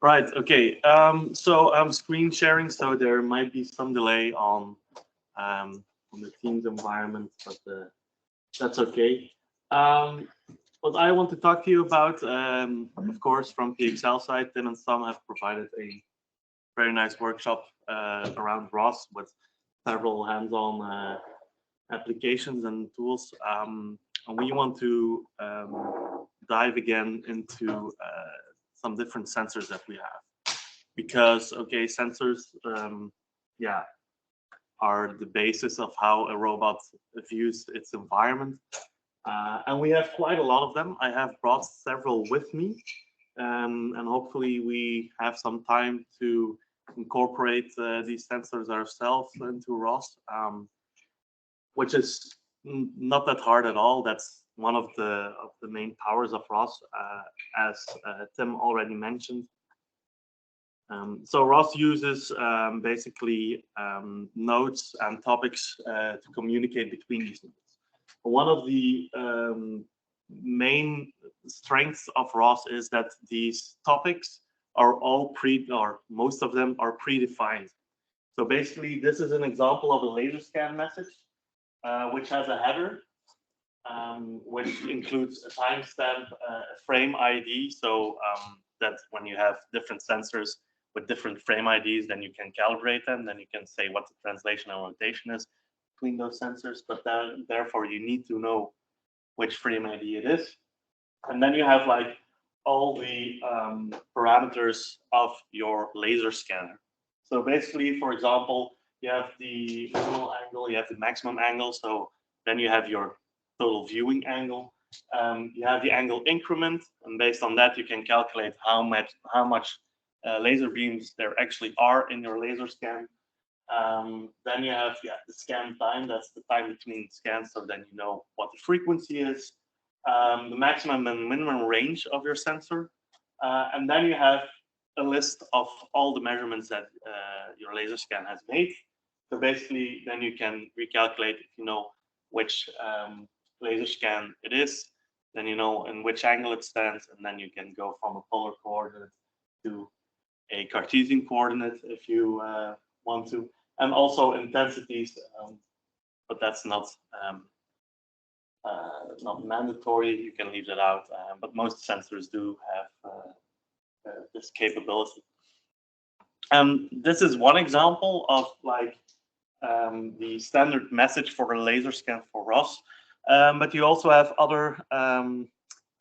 Right. Okay. So I'm screen sharing, so there might be some delay on the Teams environment, but that's okay. Um, what I want to talk to you about, of course, from PXL side, Tim and Sam have provided a very nice workshop around ROS with several hands-on applications and tools. And we want to dive again into some different sensors that we have. Because, okay, sensors, yeah, are the basis of how a robot views its environment. And we have quite a lot of them. I have brought several with me. And hopefully we have some time to incorporate these sensors ourselves into ROS, which is not that hard at all. That's one of the main powers of ROS, as Tim already mentioned. So ROS uses basically nodes and topics to communicate between these nodes. One of the main strengths of ROS is that these topics are all or most of them are predefined. So basically, this is an example of a laser scan message, which has a header, which includes a timestamp, a frame ID. So that when you have different sensors with different frame IDs, then you can calibrate them. Then you can say what the translation and rotation is between those sensors. But then, therefore, you need to know which frame ID it is. And then you have like all the parameters of your laser scanner. So basically, for example, you have the minimal angle, you have the maximum angle. So then you have your total viewing angle. You have the angle increment, and based on that, you can calculate how much laser beams there actually are in your laser scan. Then you have the scan time. That's the time between scans. So then you know what the frequency is, the maximum and minimum range of your sensor, and then you have a list of all the measurements that your laser scan has made. So basically, then you can recalculate if you know which laser scan it is, then you know in which angle it stands, and then you can go from a polar coordinate to a Cartesian coordinate if you want to, and also intensities, but that's not mandatory. You can leave that out, but most sensors do have this capability. This is one example of like the standard message for a laser scan for ROS, but you also have other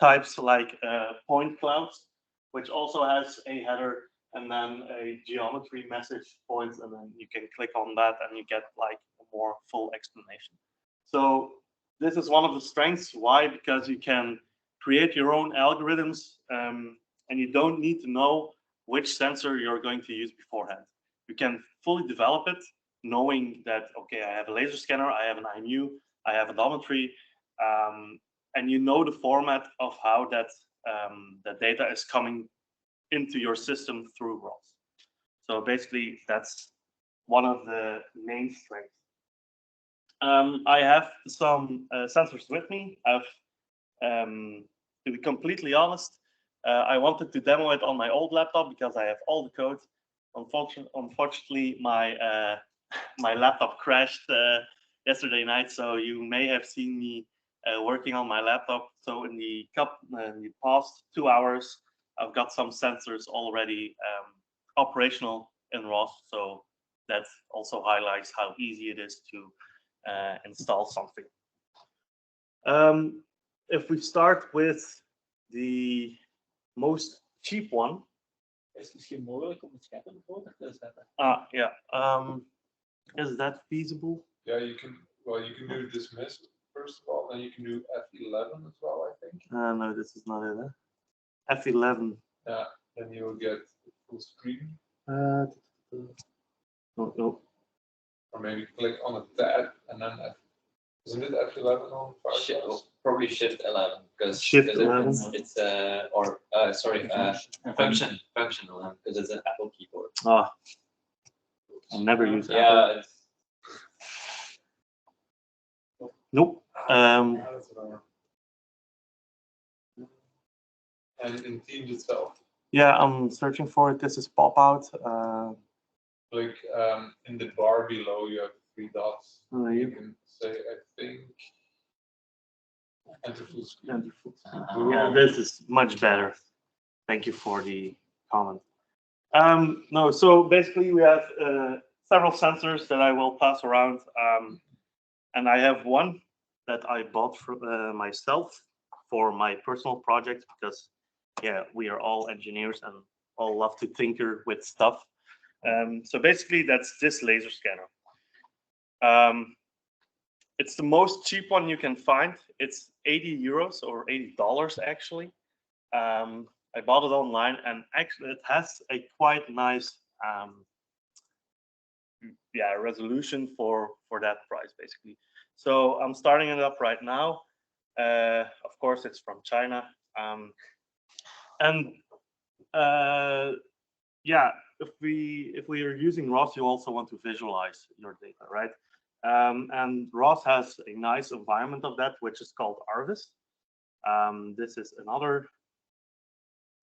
types like point clouds, which also has a header and then a geometry message points, and then you can click on that and you get like a more full explanation. So this is one of the strengths. Why? Because you can create your own algorithms, and you don't need to know which sensor you're going to use beforehand. You can fully develop it knowing that, okay, I have a laser scanner, I have an IMU, I have odometry, and you know the format of how that the data is coming into your system through ROS. So basically, that's one of the main strengths. I have some sensors with me. To be completely honest, I wanted to demo it on my old laptop because I have all the code. Unfortunately, my my laptop crashed yesterday night, so you may have seen me working on my laptop. So in the past 2 hours, I've got some sensors already operational in ROS. So that also highlights how easy it is to install something. If we start with the most cheap one. Is het misschien mogelijk om het scherm hoger te zetten? Yeah. Is that feasible? Yeah, you can. Well, you can do dismiss first of all, then you can do F11 as well, I think. No, this is not it. F11. Yeah, then you will get full screen. No. Or maybe click on a tab and then isn't it F11 on Firefox? Probably Shift 11 because Shift 11. It's function 11 because it's an Apple keyboard. Ah, I never use Apple. Yeah. Nope. And in Teams itself. Yeah, I'm searching for it. This is pop out. Like in the bar below, you have 3 dots. You You can say, I think, enter full screen. enter full screen. Yeah, this is much better. Thank you for the comment. No, so basically we have several sensors that I will pass around, and I have one that I bought for myself for my personal project because, yeah, we are all engineers and all love to tinker with stuff. So basically, that's this laser scanner. It's the most cheap one you can find. It's 80 euros or $80 actually. I bought it online, and actually it has a quite nice resolution for that price basically. So I'm starting it up right now. Of course, it's from China, and yeah, if we are using ROS, you also want to visualize your data, right? And ROS has a nice environment of that, which is called ARVIS. This is another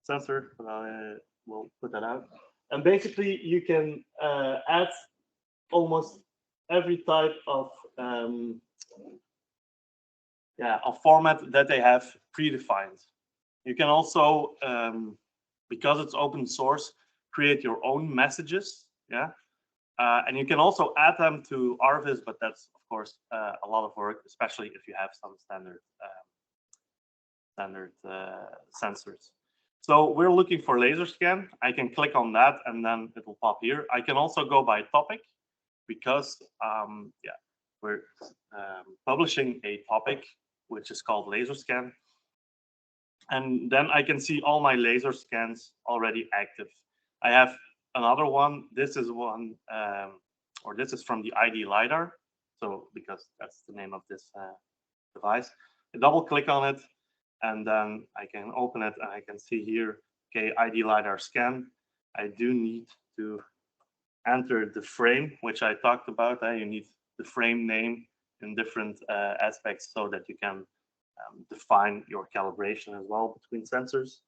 sensor. We'll put that out. And basically, you can add almost every type of format that they have predefined. You can also, because it's open source, create your own messages. Yeah. And you can also add them to ARVIS, but that's of course a lot of work, especially if you have some standard sensors. So we're looking for laser scan. I can click on that, and then it will pop here. I can also go by topic because we're publishing a topic which is called laser scan, and then I can see all my laser scans already active. I have another one. This is one, or this is from the ID LiDAR. So because that's the name of this device, I double click on it, and then I can open it, and I can see here, okay, ID LiDAR scan. I do need to enter the frame, which I talked about. You need the frame name in different aspects so that you can define your calibration as well between sensors.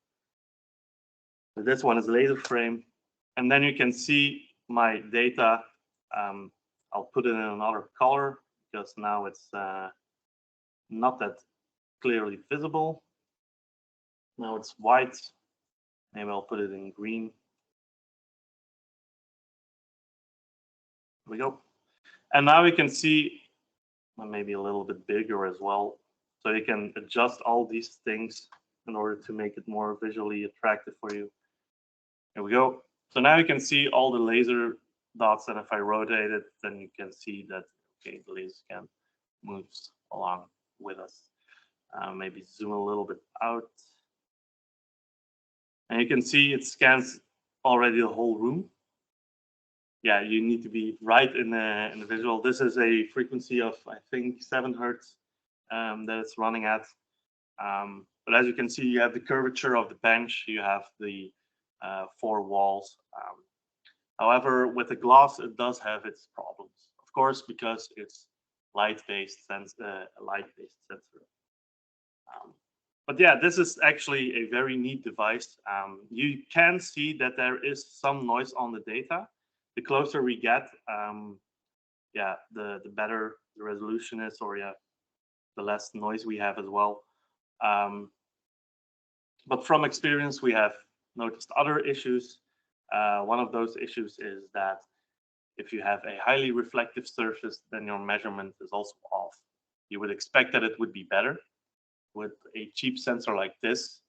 So this one is laser frame, and then you can see my data. I'll put it in another color because now it's not that clearly visible. Now it's white. Maybe I'll put it in green. Here we go. And now we can see maybe a little bit bigger as well. So you can adjust all these things in order to make it more visually attractive for you. Here we go. So now you can see all the laser dots, and if I rotate it, then you can see that, okay, the laser scan moves along with us. Maybe zoom a little bit out. And you can see it scans already the whole room. Yeah, you need to be right in the visual. This is a frequency of, I think, 7 hertz that it's running at. But as you can see, you have the curvature of the bench. You have the 4 walls. However, with the glass, it does have its problems, of course, because it's light-based sensor. But yeah, this is actually a very neat device. You can see that there is some noise on the data. The closer we get, the better the resolution is, or the less noise we have as well. But from experience, we have noticed other issues. One of those issues is that if you have a highly reflective surface, then your measurement is also off. You would expect that it would be better. With a cheap sensor like this,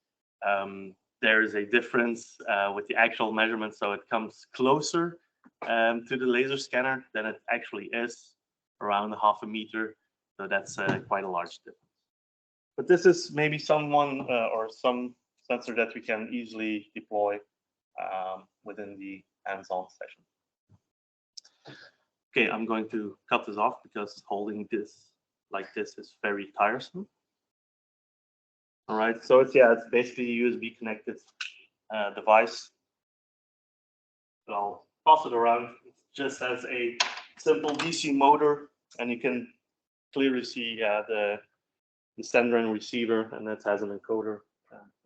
there is a difference with the actual measurement, so it comes closer to the laser scanner than it actually is, around 0.5 meter. So that's quite a large difference. But this is maybe someone or some sensor that we can easily deploy within the hands-on session. Okay, I'm going to cut this off because holding this like this is very tiresome. All right, so it's basically a USB connected device. So I'll toss it around. It just has a simple DC motor, and you can clearly see the sender and receiver, and it has an encoder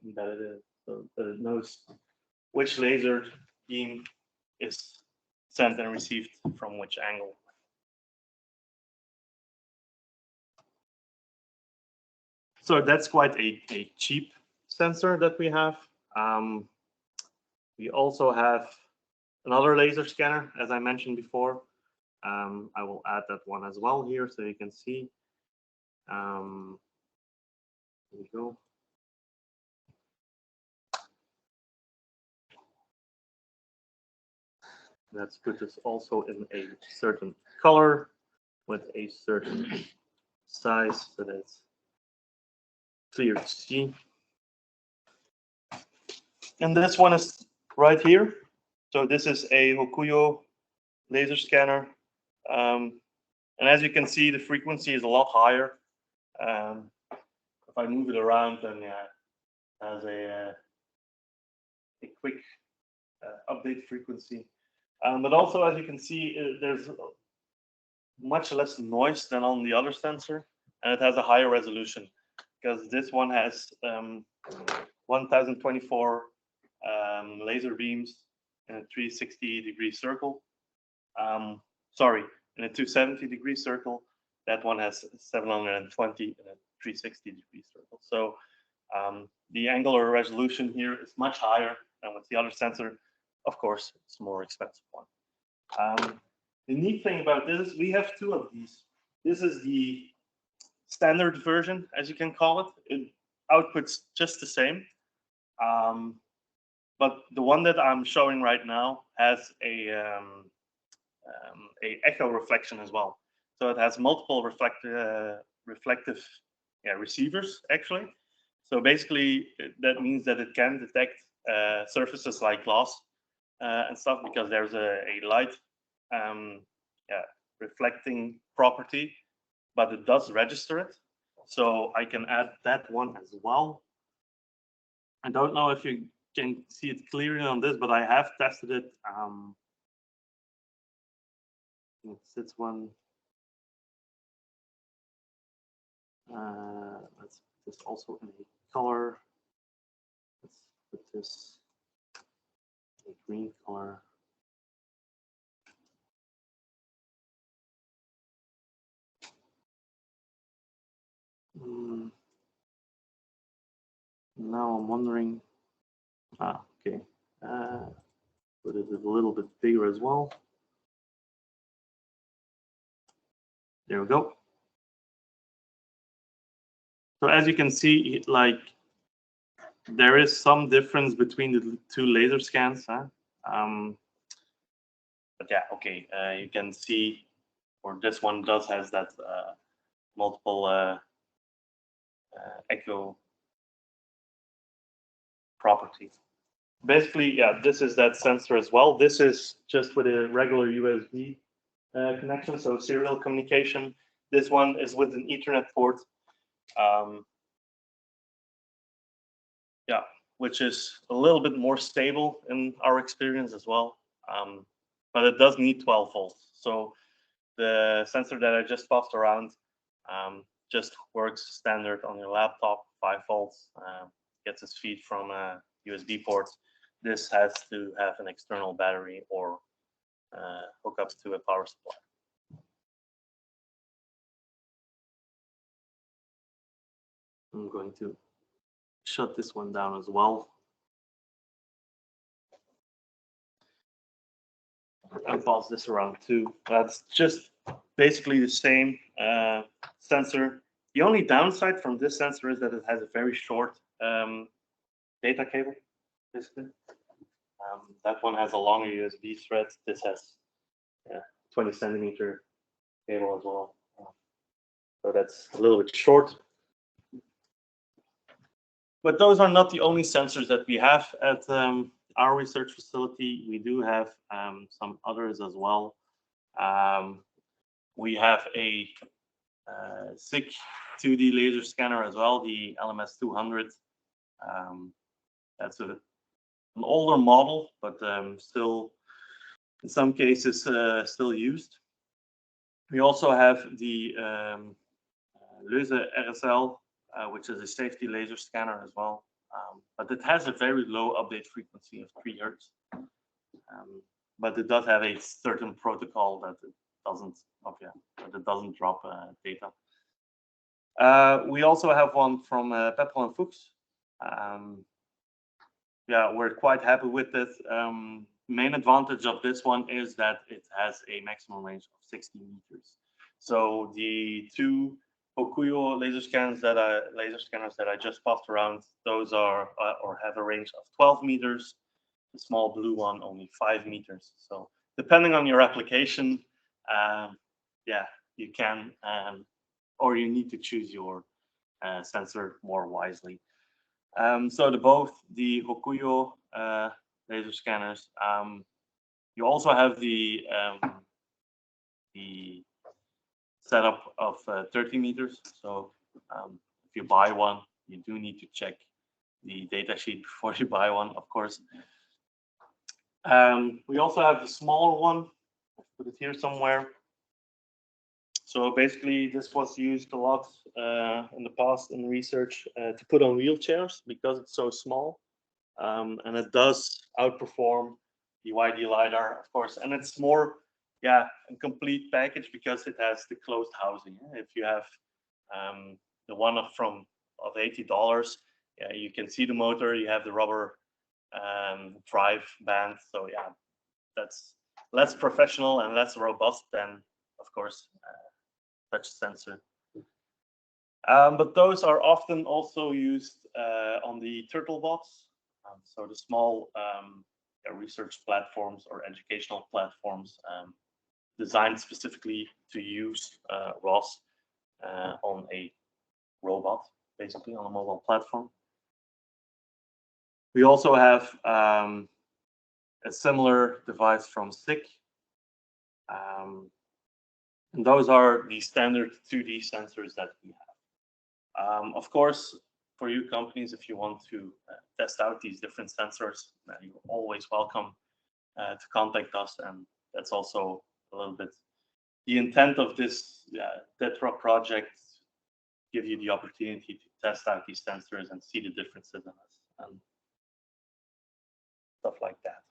embedded in it, so that it knows which laser beam is sent and received from which angle. So that's quite a cheap sensor that we have. We also have another laser scanner, as I mentioned before. I will add that one as well here so you can see. There we go. Let's put this also in a certain color with a certain size so that it's clear to see. And this one is right here. So this is a Hokuyo laser scanner. And as you can see, the frequency is a lot higher. If I move it around, then yeah, it has a quick update frequency. But also, as you can see, there's much less noise than on the other sensor, and it has a higher resolution because this one has 1024 laser beams in a 360-degree circle. Sorry, in a 270-degree circle. That one has 720 in a 360-degree circle. So the angular resolution here is much higher than with the other sensor. Of course, it's a more expensive one. The neat thing about this is we have two of these. This is the standard version, as you can call it. It outputs just the same. But the one that I'm showing right now has a echo reflection as well. So it has multiple reflective receivers, actually. So basically, that means that it can detect surfaces like glass and stuff because there's a light reflecting property, but it does register it. So I can add that one as well. I don't know if you can see it clearly on this, but I have tested it. It's this one. Let's put this also in a color. Let's put this in a green color. Now I'm wondering. Okay. Put it a little bit bigger as well. There we go. So as you can see, like there is some difference between the two laser scans. Huh? But yeah, okay. You can see, or this one does has that multiple echo property. Basically, yeah, this is that sensor as well. This is just with a regular USB connection, so serial communication. This one is with an Ethernet port. Yeah, which is a little bit more stable in our experience as well. But it does need 12 volts. So the sensor that I just passed around just works standard on your laptop, 5 volts, gets its feed from a USB port. This has to have an external battery or hook up to a power supply. I'm going to shut this one down as well. And pass this around too. That's just basically the same sensor. The only downside from this sensor is that it has a very short data cable, basically. That one has a longer USB thread. This has 20 centimeter cable as well. So that's a little bit short. But those are not the only sensors that we have at our research facility. We do have some others as well. We have a SICK 2D laser scanner as well, the LMS 200. That's an older model, but still, in some cases, still used. We also have the Leuze RSL, which is a safety laser scanner as well. But but it has a very low update frequency of 3 Hz. But it does have a certain protocol that it doesn't, that it doesn't drop data. We also have one from Petrol and Fuchs. Yeah, we're quite happy with it. Main advantage of this one is that it has a maximum range of 60 meters. So the two Hokuyo laser scanners that I just passed around, those are or have a range of 12 meters. The small blue one only 5 meters. So depending on your application, yeah, you can or you need to choose your sensor more wisely. So both the Hokuyo laser scanners. You also have the setup of 30 meters. So if you buy one, you do need to check the data sheet before you buy one, of course. We also have the smaller one. I'll put it here somewhere. So basically, this was used a lot in the past in research to put on wheelchairs because it's so small. And it does outperform the YD LiDAR, of course. And it's more, yeah, a complete package because it has the closed housing. If you have the one of $80, yeah, you can see the motor, you have the rubber drive band. So yeah, that's less professional and less robust than, of course, touch sensor. But those are often also used on the turtle bots. So the small research platforms or educational platforms designed specifically to use ROS on a robot, basically on a mobile platform. We also have a similar device from SICK. And those are the standard 2D sensors that we have. Of course, for you companies, if you want to test out these different sensors, you're always welcome to contact us. And that's also a little bit the intent of this Tetra project, give you the opportunity to test out these sensors and see the differences in us and stuff like that.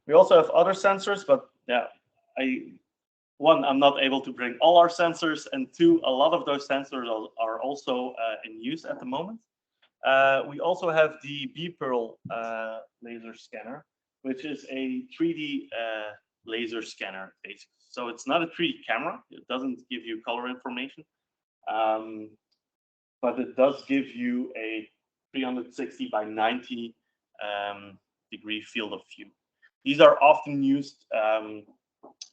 We also have other sensors, but yeah, I'm not able to bring all our sensors, and two, a lot of those sensors are also in use at the moment. We also have the B-Pearl laser scanner, which is a 3D laser scanner, basically. So it's not a 3D camera. It doesn't give you color information, but it does give you a 360 by 90 degree field of view. These are often used on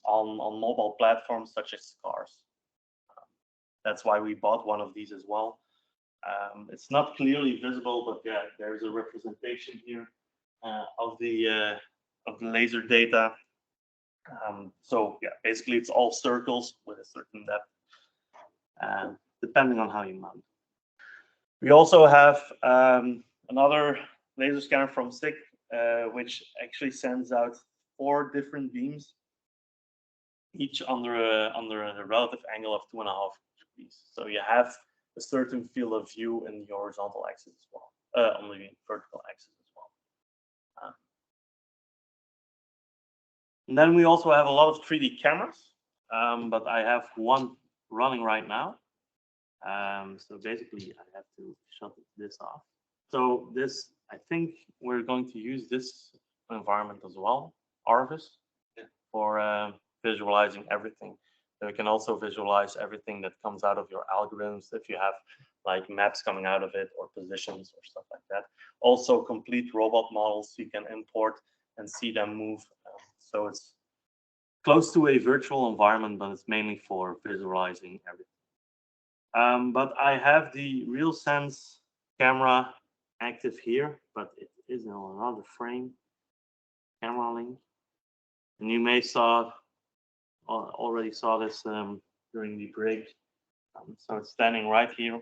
mobile platforms such as cars. That's why we bought one of these as well. It's not clearly visible, but yeah, there's a representation here of the laser data. So yeah, basically it's all circles with a certain depth, depending on how you mount. We also have another laser scanner from SICK, which actually sends out 4 different beams, each under a relative angle of 2.5 degrees. So you have a certain field of view in the horizontal axis as well, on the vertical axis as well. And then we also have a lot of 3D cameras, but I have one running right now. So basically, I have to shut this off. So this, I think we're going to use this environment as well, Arvis, for visualizing everything. So we can also visualize everything that comes out of your algorithms if you have like maps coming out of it or positions or stuff like that. Also complete robot models you can import and see them move. So it's close to a virtual environment, but it's mainly for visualizing everything. But I have the RealSense camera active here, but it is in another frame, camera link. And you may already saw this during the break. So it's standing right here.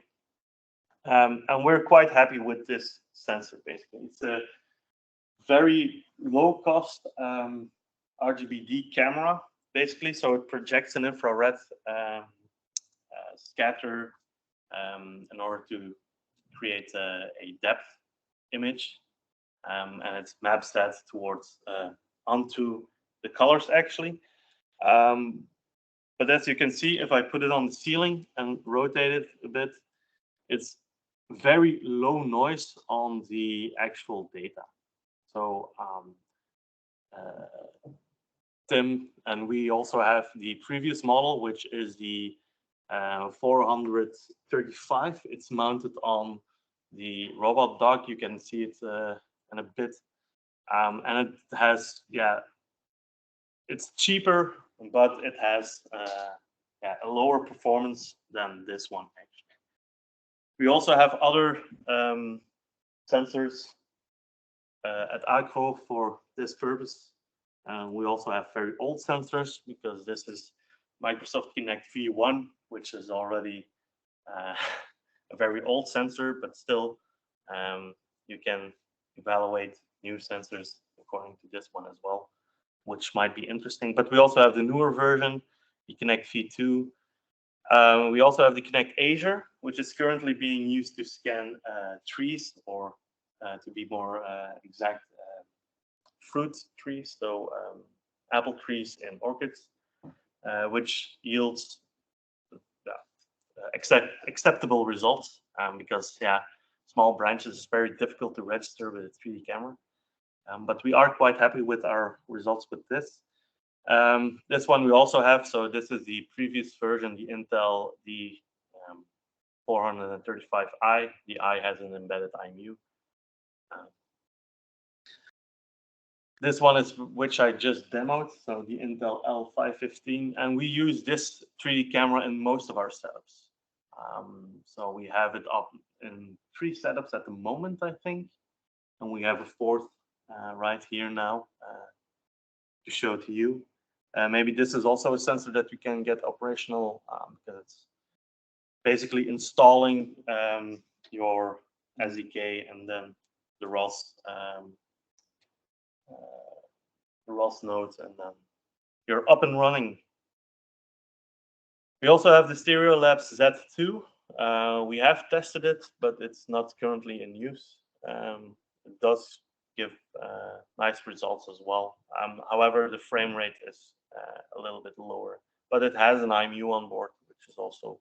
And we're quite happy with this sensor, basically. It's a very low cost RGBD camera, basically. So it projects an infrared scatter in order to create a depth image, and it maps that towards onto the colors actually. But as you can see, if I put it on the ceiling and rotate it a bit, it's very low noise on the actual data. So Tim, and we also have the previous model, which is the 435. It's mounted on the robot dog. You can see it in a bit. And it has, yeah, it's cheaper, but it has yeah, a lower performance than this one, actually. We also have other sensors at Agro for this purpose. We also have very old sensors because this is Microsoft Kinect V1, which is already a very old sensor, but still you can evaluate new sensors according to this one as well, which might be interesting. But we also have the newer version, the Kinect V2. We also have the Kinect Asia, which is currently being used to scan trees, or to be more exact, fruit trees, so apple trees and orchids, which yields acceptable results because, yeah, small branches is very difficult to register with a 3D camera. But we are quite happy with our results with this. This one we also have, so this is the previous version, the Intel D435i. The i has an embedded IMU. This one is which I just demoed, so the Intel L515, and we use this 3D camera in most of our setups. So we have it up in 3 setups at the moment, I think, and we have a 4th right here now to show to you. Maybe this is also a sensor that we can get operational because it's basically installing your SDK and then the ROS nodes, and then you're up and running. We also have the Stereo Labs Z2. We have tested it, but it's not currently in use. It does give nice results as well. However, the frame rate is a little bit lower, but it has an IMU on board, which is also,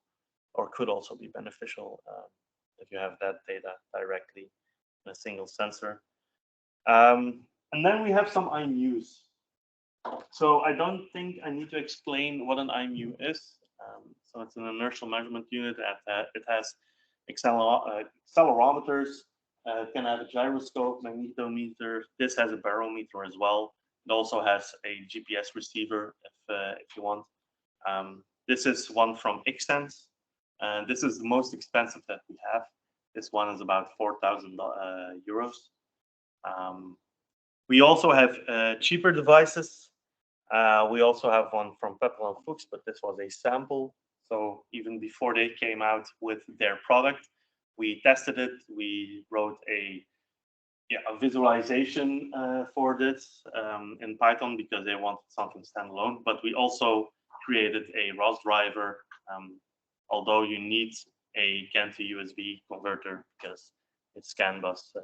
or could also be beneficial if you have that data directly in a single sensor. And then we have some IMUs. So I don't think I need to explain what an IMU is. So it's an inertial measurement unit. It has accelerometers. It can have a gyroscope, magnetometer. This has a barometer as well. It also has a GPS receiver if you want. This is one from Xsense. This is the most expensive that we have. This one is about 4,000 euros. We also have cheaper devices. We also have one from Peppel and Fuchs, but this was a sample. So even before they came out with their product, we tested it. We wrote a visualization for this in Python because they wanted something standalone. But we also created a ROS driver, although you need a CAN to USB converter because it's CAN bus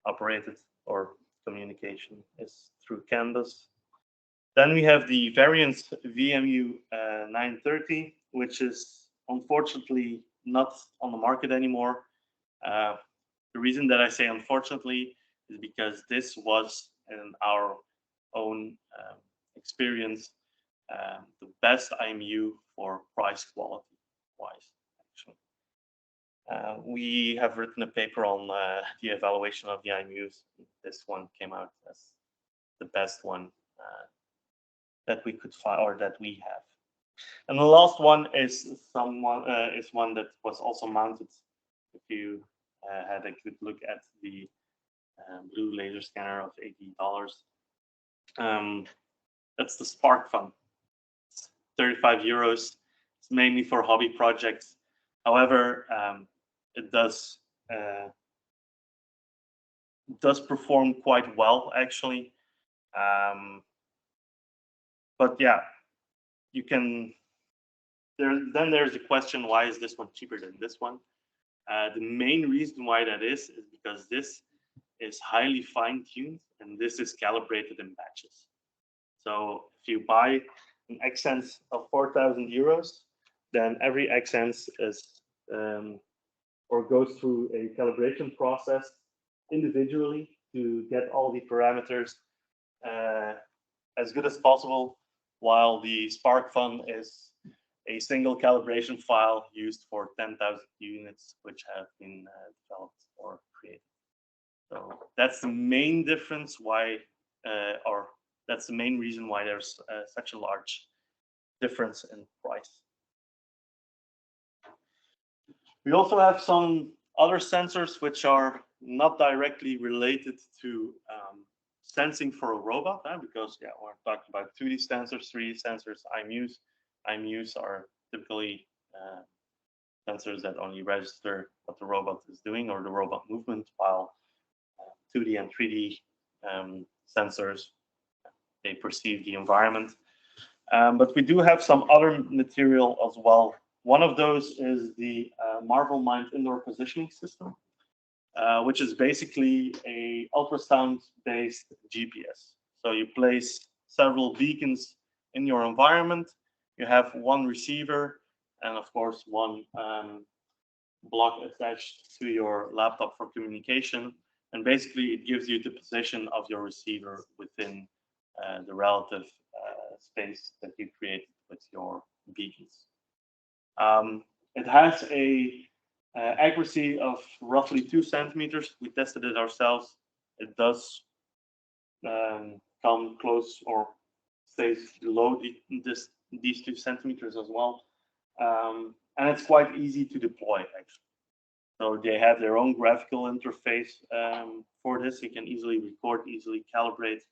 operated, or communication is through CAN bus. Then we have the Variance VMU 930, which is unfortunately not on the market anymore. The reason that I say unfortunately is because this was, in our own experience, the best IMU for price quality wise, actually. We have written a paper on the evaluation of the IMUs. This one came out as the best one that we could find, or that we have. And the last one is one that was also mounted. If you had a good look at the blue laser scanner of $80, that's the Spark Fun. It's 35 euros. It's mainly for hobby projects. However, it does perform quite well, actually. But yeah, you can. Then there's the question: why is this one cheaper than this one? The main reason why that is because this is highly fine-tuned and this is calibrated in batches. So if you buy an accents of 4,000 euros, then every accents is or goes through a calibration process individually to get all the parameters as good as possible, while the Spark Fun is a single calibration file used for 10,000 units which have been developed or created. So that's the main difference why, or that's the main reason why there's such a large difference in price. We also have some other sensors which are not directly related to sensing for a robot, because yeah, we're talking about 2D sensors, 3D sensors, IMUs. IMUs are typically sensors that only register what the robot is doing or the robot movement, while 2D and 3D sensors, they perceive the environment. But we do have some other material as well. One of those is the Marvel Mind indoor positioning system, which is basically a ultrasound-based GPS. So you place several beacons in your environment. You have one receiver and, of course, one block attached to your laptop for communication. And basically, it gives you the position of your receiver within the relative space that you create with your beacons. It has a accuracy of roughly 2 centimeters. We tested it ourselves. It does come close or stays below these 2 centimeters as well. And it's quite easy to deploy, actually. So they have their own graphical interface for this. You can easily record, easily calibrate.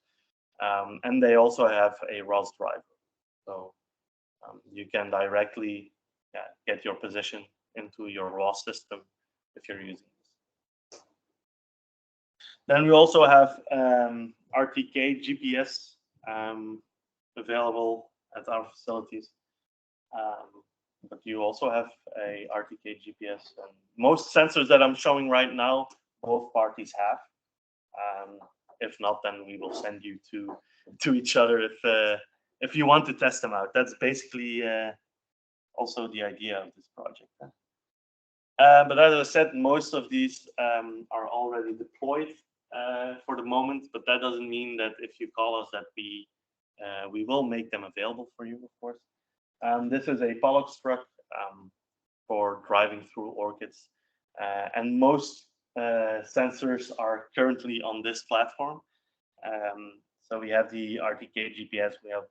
And they also have a ROS driver. So you can directly get your position into your ROS system if you're using this. Then we also have RTK GPS available at our facilities. But you also have a RTK GPS. And most sensors that I'm showing right now, both parties have. If not, then we will send you to each other if you want to test them out. That's basically also the idea of this project. But as I said, most of these are already deployed for the moment. But that doesn't mean that if you call us that we will make them available for you, of course. This is a Pollux truck for driving through orchids. And most sensors are currently on this platform. So we have the RTK GPS, we have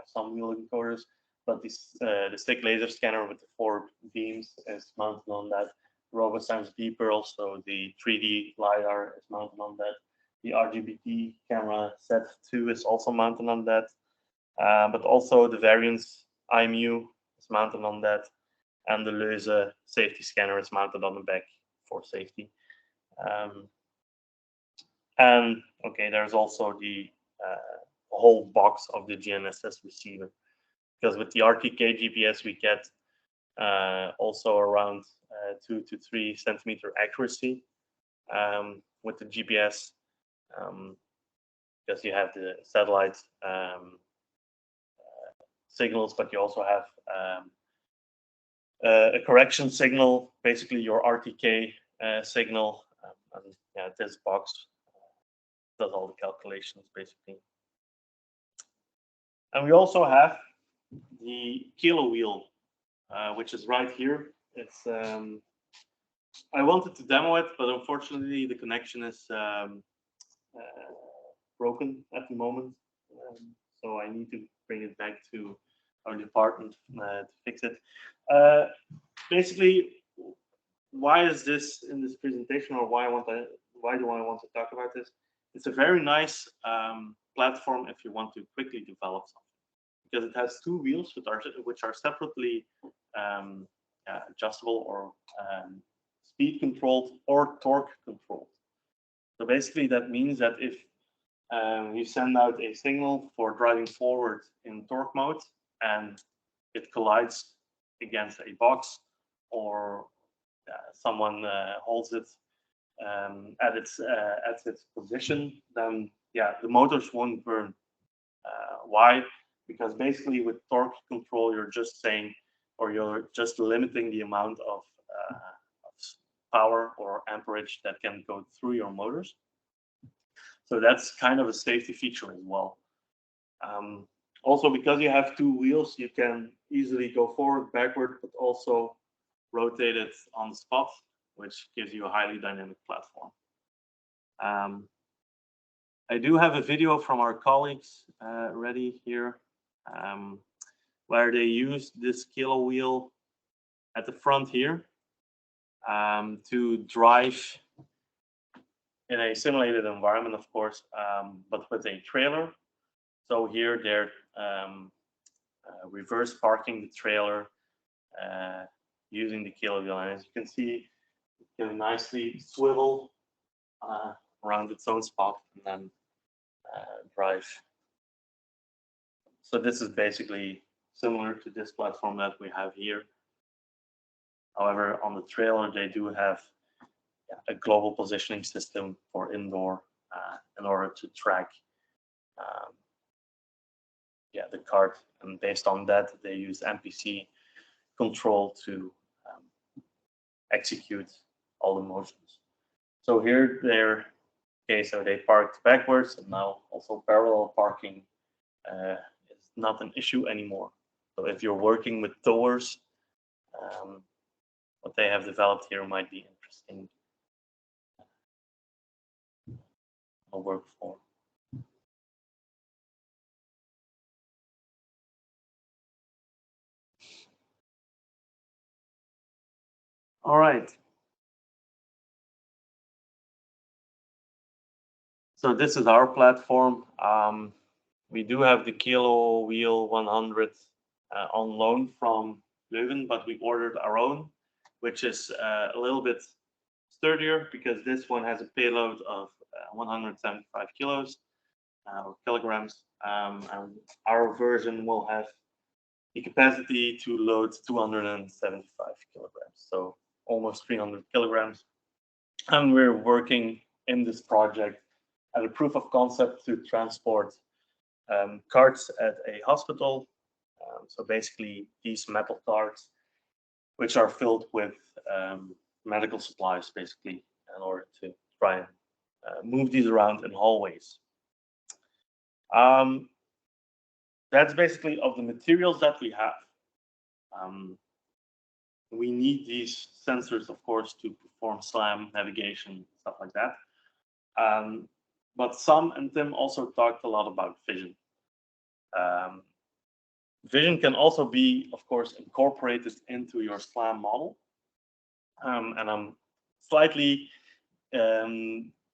some wheel encoders, but the stick laser scanner with the 4 beams is mounted on that. RoboSense B-Pearl, so the 3D LiDAR is mounted on that. The RGBT camera set 2 is also mounted on that. But also the variance IMU is mounted on that. And the Leuze safety scanner is mounted on the back for safety. And okay, there's also the whole box of the GNSS receiver, because with the RTK GPS we get also around 2 to 3 centimeter accuracy with the GPS, because you have the satellite signals, but you also have a correction signal, basically your RTK signal, and yeah, this box does all the calculations basically. And we also have the kilo wheel, which is right here. It's I wanted to demo it, but unfortunately the connection is broken at the moment, so I need to bring it back to our department to fix it. Basically, why is this in this presentation, or why do I want to talk about this? It's a very nice platform if you want to quickly develop something, because it has 2 wheels which are separately adjustable or speed controlled or torque controlled. So basically that means that if you send out a signal for driving forward in torque mode and it collides against a box or someone holds it at its position, then yeah, the motors won't burn. Why? Because basically with torque control, you're just saying, or you're just limiting the amount of power or amperage that can go through your motors. So that's kind of a safety feature as well. Also, because you have two wheels, you can easily go forward, backward, but also rotate it on the spot, which gives you a highly dynamic platform. I do have a video from our colleagues ready here, where they use this kilo wheel at the front here to drive in a simulated environment, of course, but with a trailer. So here they're reverse parking the trailer using the kilo wheel. And as you can see, it can nicely swivel around its own spot and then drive. So this is basically similar to this platform that we have here. However, on the trailer, they do have a global positioning system for indoor in order to track the cart. And based on that, they use MPC control to execute all the motions. So here they're, okay, so they parked backwards, and now also parallel parking is not an issue anymore. So if you're working with towers, what they have developed here might be interesting to work for. All right. So this is our platform. We do have the Kilo Wheel 100 on loan from Leuven, but we ordered our own, which is a little bit sturdier because this one has a payload of 175 kilos or kilograms. And our version will have the capacity to load 275 kilograms, so almost 300 kilograms. And we're working in this project at a proof of concept to transport carts at a hospital. So basically these metal carts, which are filled with medical supplies, basically, in order to try and move these around in hallways. That's basically of the materials that we have. We need these sensors, of course, to perform SLAM, navigation, stuff like that. But Sam and Tim also talked a lot about vision. Vision can also be, of course, incorporated into your SLAM model. And I'm slightly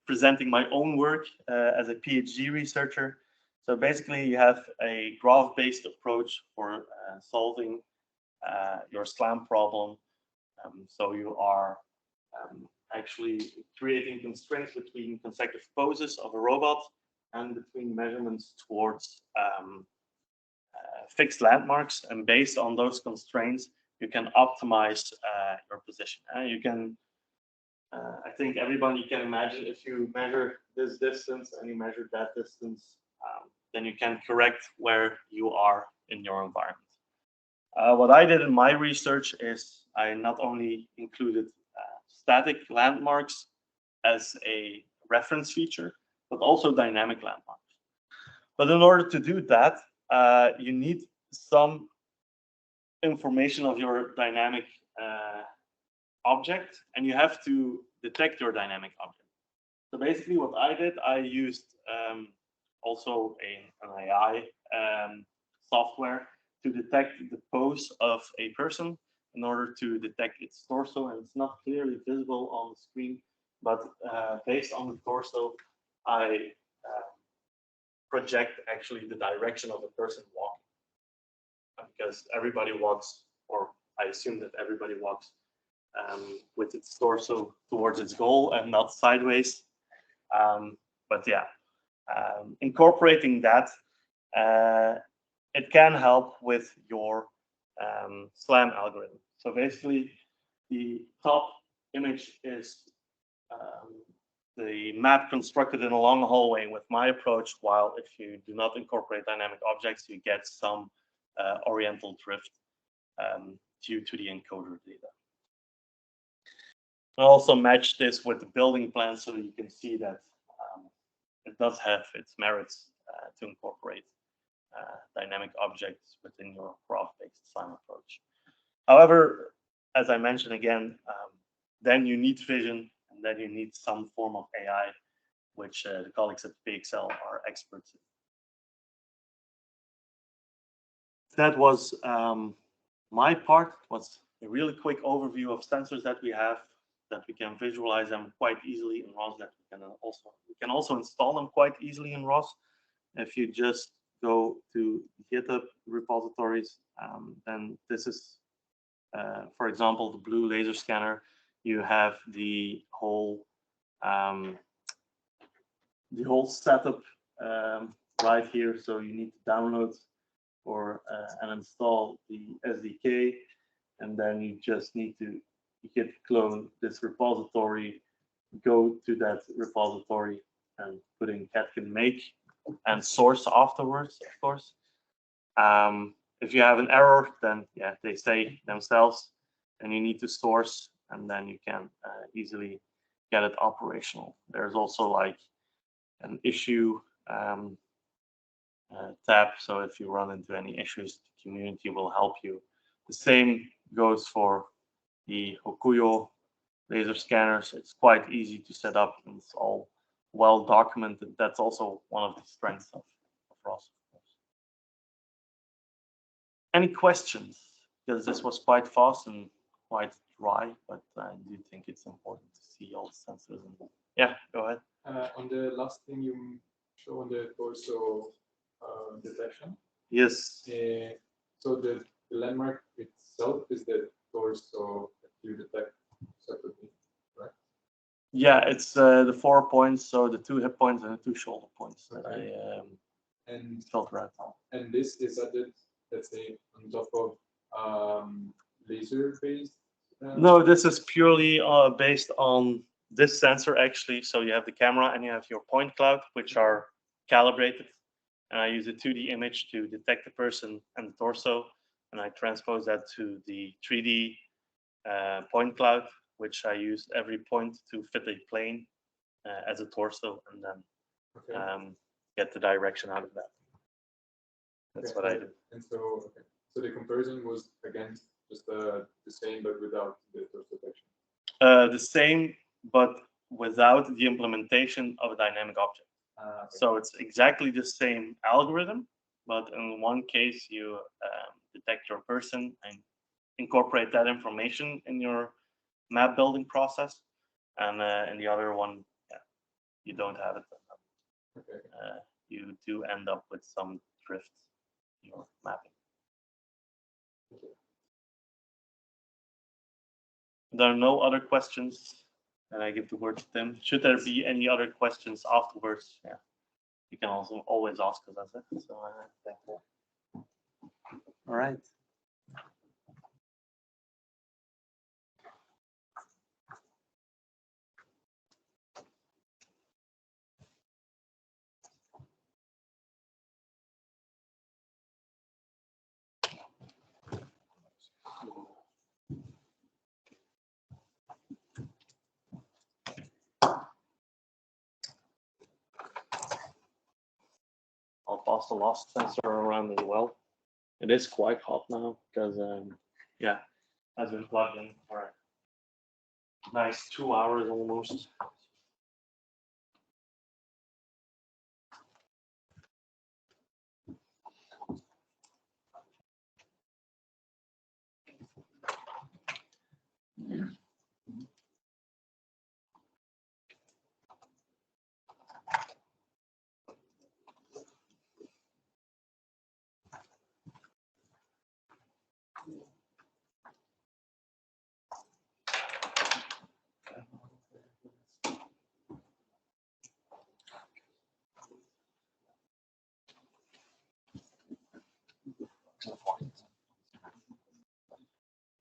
presenting my own work as a PhD researcher. So basically, you have a graph-based approach for solving your SLAM problem. So you are actually creating constraints between consecutive poses of a robot and between measurements towards fixed landmarks. And based on those constraints, you can optimize your position. You can, I think everybody can imagine if you measure this distance and you measure that distance, then you can correct where you are in your environment. What I did in my research is I not only included static landmarks as a reference feature, but also dynamic landmarks. But in order to do that, you need some information of your dynamic object, and you have to detect your dynamic object. So basically what I did, I used also an AI software to detect the pose of a person in order to detect its torso, and it's not clearly visible on the screen, but based on the torso, I project actually the direction of the person walking, because everybody walks, or I assume that everybody walks with its torso towards its goal and not sideways. But yeah, incorporating that, it can help with your SLAM algorithm. So basically, the top image is the map constructed in a long hallway with my approach, while if you do not incorporate dynamic objects, you get some oriental drift due to the encoder data. I also match this with the building plan so you can see that it does have its merits to incorporate dynamic objects within your graph-based design approach. However, as I mentioned again, then you need vision, and then you need some form of AI, which the colleagues at PXL are experts in. That was my part. It was a really quick overview of sensors that we have, that we can visualize them quite easily in ROS. That we can also install them quite easily in ROS. If you just go to GitHub repositories, then this is, for example, the blue laser scanner. You have the whole setup right here. So you need to download or and install the SDK, and then you just need to git clone this repository, go to that repository and put in catkin make and source afterwards, of course. If you have an error, then yeah, they say themselves, and you need to source, and then you can easily get it operational. There's also like an issue tab, so if you run into any issues, the community will help you. The same goes for the Hokuyo laser scanners. It's quite easy to set up, and it's all well documented. That's also one of the strengths of ROS. Any questions? Because this was quite fast and quite dry, but I do think it's important to see all the sensors. And yeah, go ahead. On the last thing you show on the torso detection. Yes. So the landmark itself is the torso that you detect separately, right? Yeah, it's the 4 points, so the 2 hip points and the 2 shoulder points that I filter out. And this is added, let's say, on top of laser-based? No, this is purely based on this sensor, actually. So you have the camera and you have your point cloud, which are calibrated. And I use a 2D image to detect the person and the torso. And I transpose that to the 3D point cloud, which I use every point to fit a plane as a torso, and then get the direction out of that. That's what I do. And so the comparison was, again, just the same, but without the torso detection? The same, but without the implementation of a dynamic object. So it's exactly the same algorithm, but in one case you detect your person and incorporate that information in your map building process, and in the other one, yeah, you don't have it. You do end up with some drift in your mapping. There are no other questions, and I give the word to Tim. Should there be any other questions afterwards, yeah, you can also always ask us. That's it. So thank you. All right. I'll pass the last sensor around as well. It is quite hot now because, yeah, has been plugged in for a nice 2 hours almost.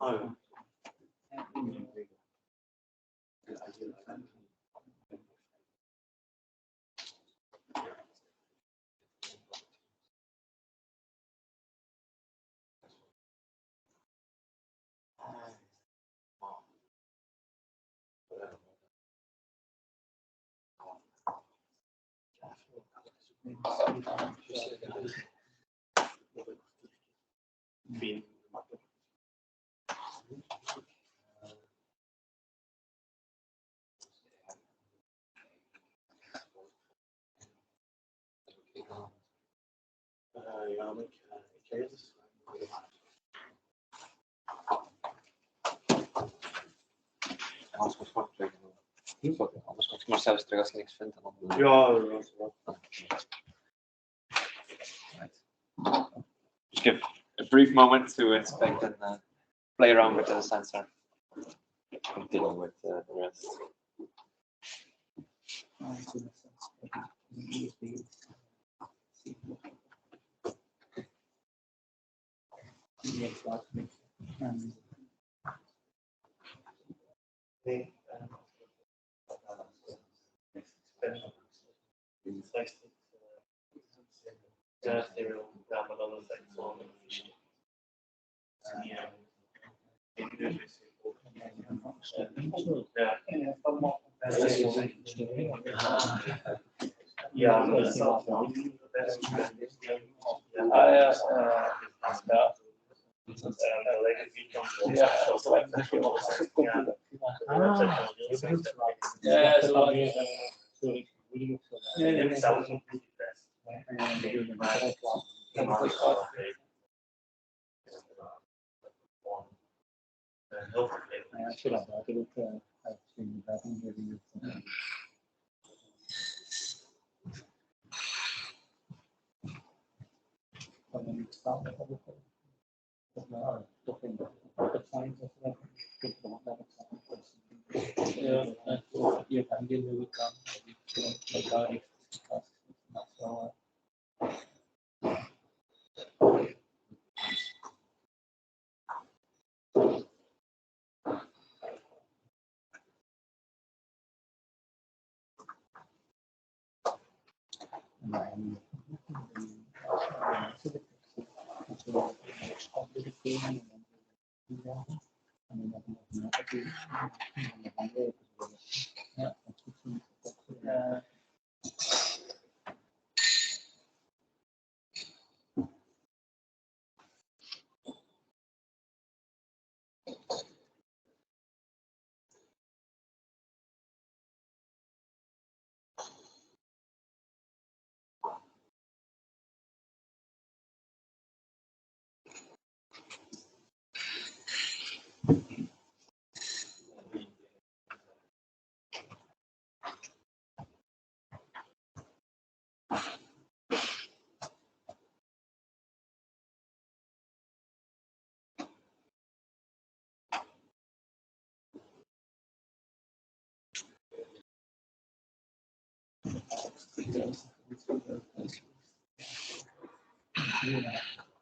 Oh, yeah. Green. You want to make cases? Anders moet ik maar terug doen. Anders moet ik maar zelfs terug als ik niks vind. En dan Ja, dat is wel. just give a brief moment to inspect and play around with the sensor. Continue with the rest. Ja, dat is zelf wel.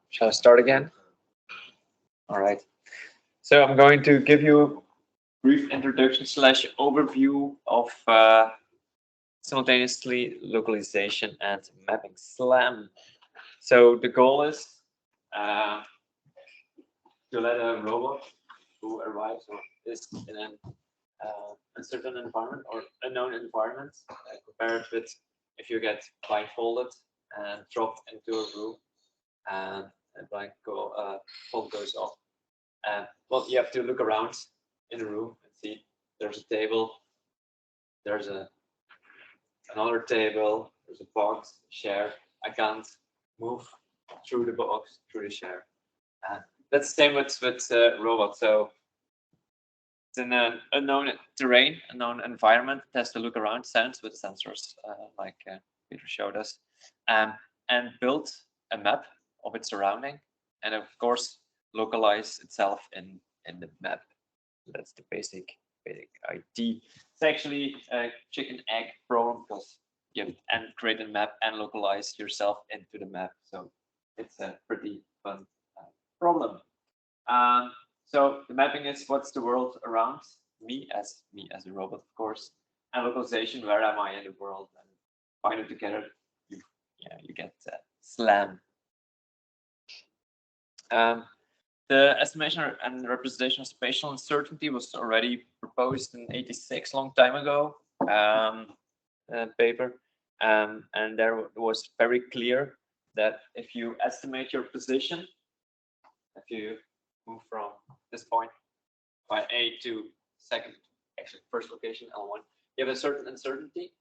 Shall I start again? All right. So I'm going to give you a brief introduction slash overview of simultaneously localization and mapping SLAM. So the goal is to let a robot who arrives or is in an uncertain environment or unknown environment, compare it with if you get blindfolded and dropped into a room and a blindfold goes off. Well, you have to look around in the room and see there's a table, there's another table, there's a box, chair. I can't move through the box, through the chair. That's the same with robots. So it's in an unknown terrain, unknown environment. It has to look around, sense with sensors, like Peter showed us, and build a map of its surrounding, and of course localize itself in the map. That's the basic idea. It's actually a chicken egg problem because you have to create a map and localize yourself into the map. So it's a pretty fun problem. So the mapping is what's the world around me as a robot, of course, and localization, where am I in the world, and bind it together, you get SLAM. The estimation and representation of spatial uncertainty was already proposed in '86, long time ago, paper, and there was very clear that if you estimate your position, if you move from this point by A to first location L1, you have a certain uncertainty,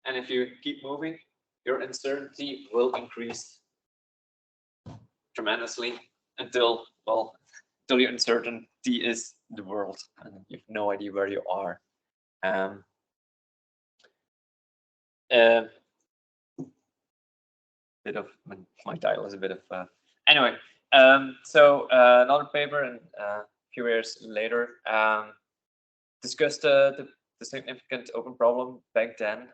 and if you keep moving, your uncertainty will increase tremendously until your uncertainty is the world, and you have no idea where you are. Bit of my title is a bit of anyway. So another paper, and a few years later, discussed the significant open problem back then.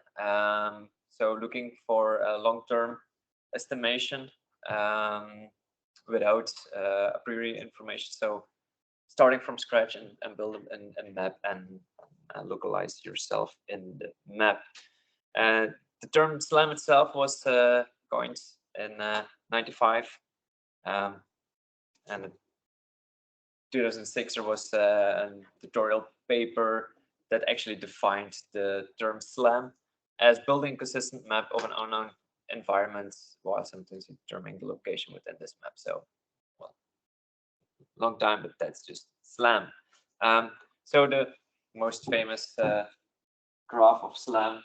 So looking for a long-term estimation without a priori information. So starting from scratch and build a map and localize yourself in the map. The term SLAM itself was coined in '95, and in 2006 there was a tutorial paper that actually defined the term SLAM as building a consistent map of an unknown environment while simultaneously determining the location within this map. So, well, long time, but that's just SLAM. So the most famous graph of SLAM,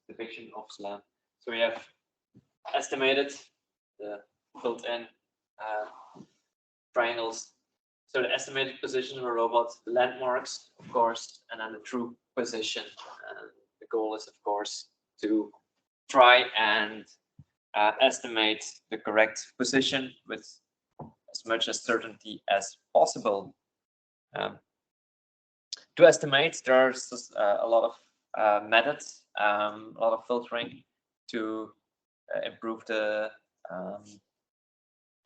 depiction of SLAM. So we have estimated the built-in triangles. So the estimated position of a robot, landmarks, of course, and then the true position. The goal is, of course, to try and estimate the correct position with as much as certainty as possible. To estimate, there's a lot of methods, a lot of filtering to improve the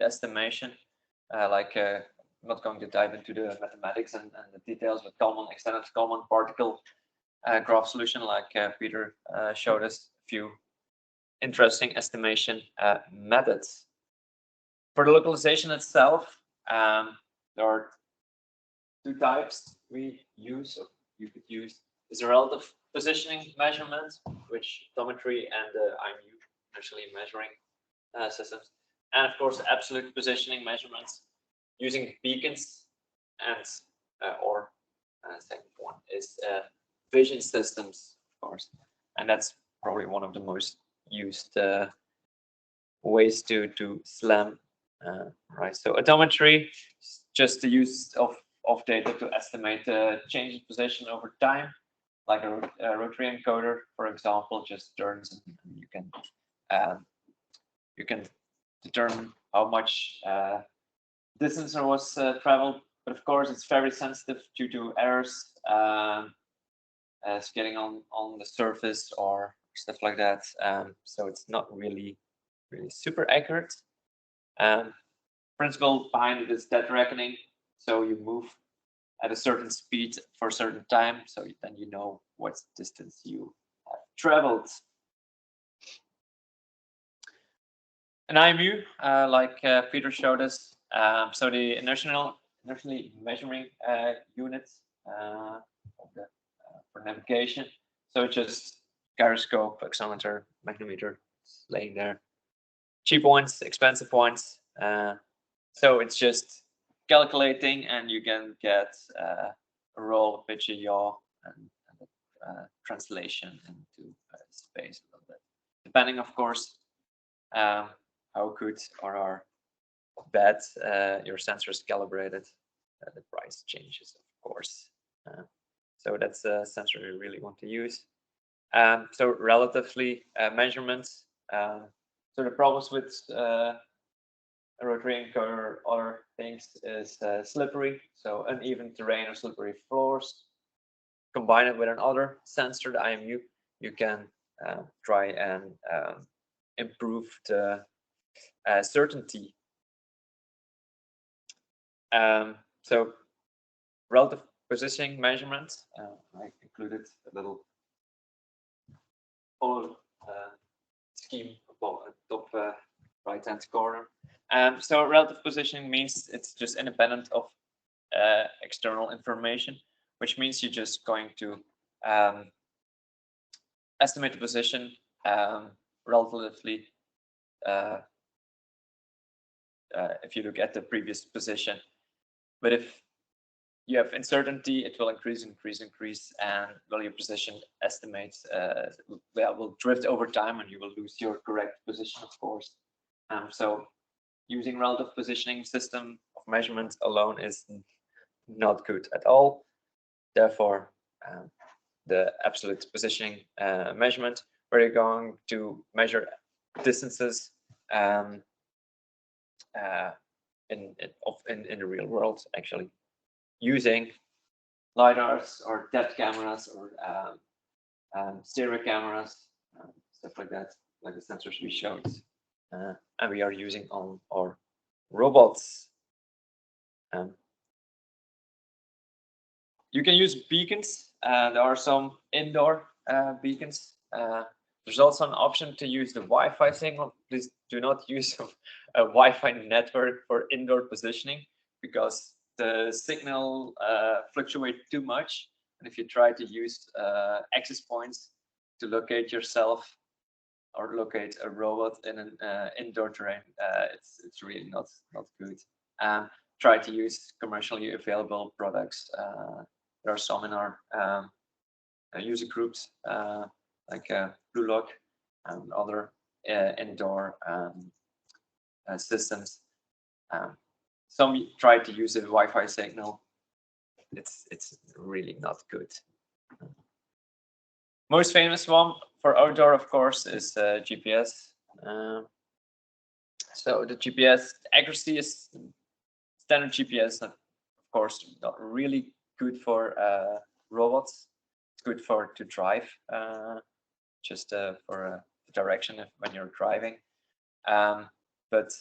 estimation. I'm not going to dive into the mathematics and the details, but extended Kalman particle graph solution, like Peter showed us a few interesting estimation methods. For the localization itself, there are two types we use, or you could use, is a relative positioning measurement, which photometry and IMU, actually measuring systems, and of course absolute positioning measurements using beacons, and second one is vision systems, of course, and that's probably one of the most used ways to SLAM. Right, so odometry is just the use of data to estimate the change in position over time, like a rotary encoder, for example, just turns, and you can determine how much distance there was traveled, but of course it's very sensitive due to errors as getting on the surface or stuff like that. So it's not really super accurate. Principle behind it is dead reckoning. So you move at a certain speed for a certain time, so then you know what distance you have traveled. An IMU, like Peter showed us, so the inertially measuring units for navigation. So just gyroscope, axometer, magnetometer, laying there. Cheap ones, expensive ones. So it's just calculating, and you can get a roll, pitch, a yaw, and translation into space a little bit, depending, of course, how good or how bad your sensor is calibrated. The price changes, of course. So that's a sensor you really want to use. So relatively measurements. So the problems with a rotary encoder or other things is slippery, so uneven terrain or slippery floors. Combine it with another sensor, the IMU, you can try and improve the certainty. So relative positioning measurement. I included a little scheme above top right-hand corner. So relative positioning means it's just independent of external information, which means you're just going to estimate the position relatively if you look at the previous position. But if you have uncertainty, it will increase, and well, your position estimates will drift over time, and you will lose your correct position, of course. So using relative positioning system of measurement alone is not good at all. Therefore, the absolute positioning measurement, where you're going to measure distances in the real world, actually, using lidars or depth cameras or stereo cameras, stuff like that, like the sensors we showed, and we are using on our robots. You can use beacons. There are some indoor beacons. There's also an option to use the Wi-Fi signal. Please do not use a Wi-Fi network for indoor positioning, because the signal fluctuates too much. And if you try to use access points to locate yourself or locate a robot in an indoor terrain, it's really not good. Try to use commercially available products. There are some in our user groups, like Blue Lock and other indoor systems. Some try to use a Wi-Fi signal. It's really not good. Most famous one for outdoor, of course, is GPS. So the GPS accuracy is standard GPS, of course, not really good for robots. It's good to drive, just for direction when you're driving. But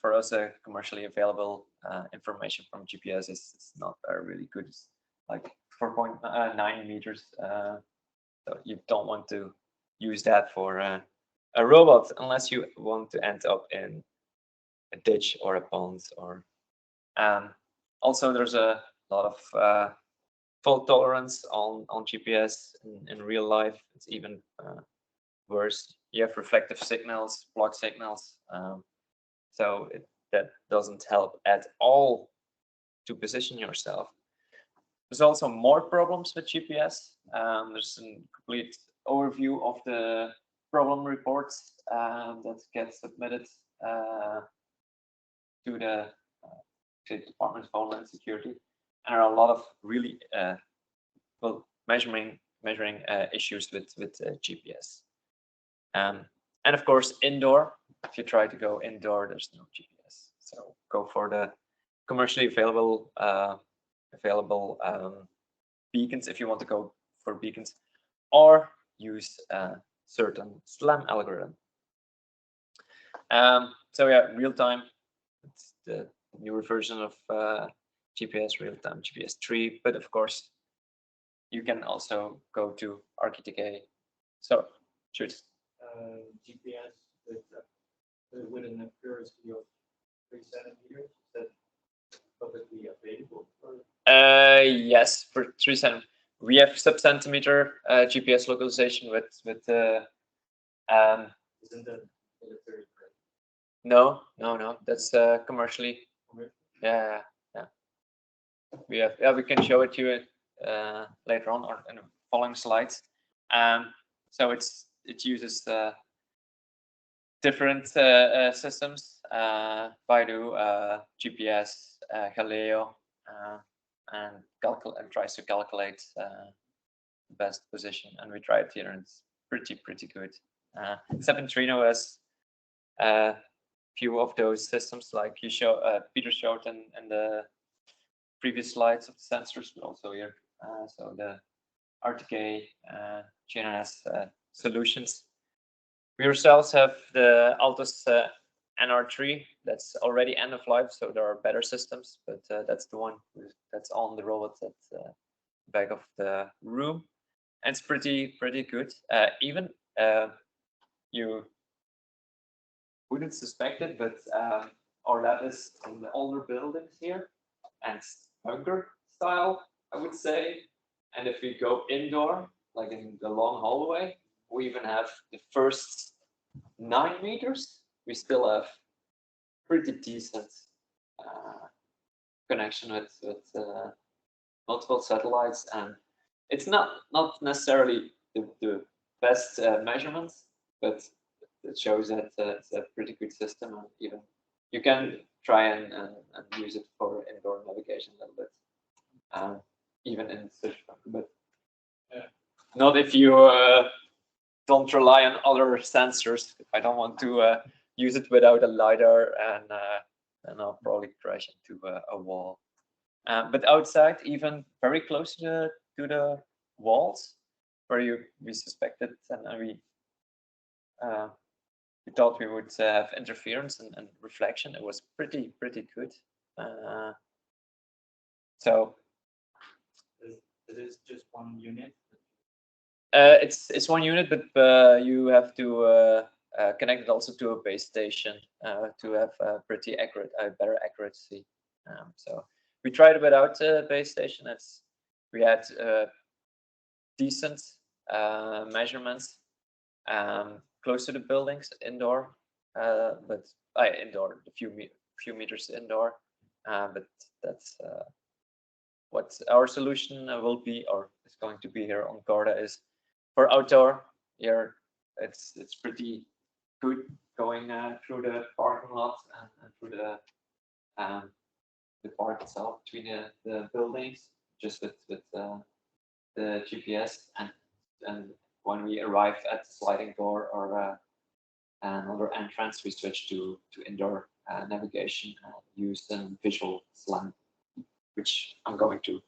for us, commercially available information from GPS is not really good. It's like 4.9 meters. So you don't want to use that for a robot unless you want to end up in a ditch or a pond. Or also, there's a lot of fault tolerance on GPS in real life. It's even worse. You have reflective signals, block signals. So that doesn't help at all to position yourself. There's also more problems with GPS. There's a complete overview of the problem reports that get submitted to the Department of Homeland Security. And there are a lot of really measuring issues with GPS. And of course, indoor. If you try to go indoor, there's no GPS. So go for the commercially available beacons if you want to go for beacons, or use a certain SLAM algorithm. So yeah, real time. It's the newer version of GPS, real time GPS 3. But of course, you can also go to RTK. So choose GPS with an accuracy of 3 centimeters. Is that publicly available? Yes, for 3 centimeters. We have sub-centimeter GPS localization with Isn't that military grade? no. That's commercially. Yeah. We have. Yeah, we can show it to you later on or in the following slides. So it uses different systems, Baidu, GPS, Galileo, and tries to calculate the best position. And we tried here, and it's pretty good. Except Trino has a few of those systems, like Peter showed in the previous slides of the sensors, but also here. So the RTK GNSS solutions. We ourselves have the Altus NR3 that's already end of life, so there are better systems, but that's the one that's on the robot that back of the room, and it's pretty good. Even you wouldn't suspect it, but our lab is in the older buildings here, and it's bunker style, I would say. And if we go indoor, like in the long hallway, we even have the first 9 meters. We still have pretty decent connection with multiple satellites, and it's not necessarily the best measurements, but it shows that it's a pretty good system, and even you can try and use it for indoor navigation a little bit, even in such, but not if you don't rely on other sensors. If I don't want to use it without a LiDAR, and then I'll probably crash into a wall. But outside, even very close to the walls, where we suspected, and we thought we would have interference and reflection. It was pretty good. So it is just one unit. It's one unit, but you have to connect it also to a base station to have better accuracy. So we tried it without a base station. We had decent measurements close to the buildings indoor, but indoor, a few meters indoor. But that's what our solution will be, or is going to be here on Garda, is for outdoor. Here, it's pretty good going through the parking lot and through the park itself between the buildings, just with the GPS, and when we arrive at the sliding door or another entrance, we switch to indoor navigation and use the visual SLAM, which I'm going to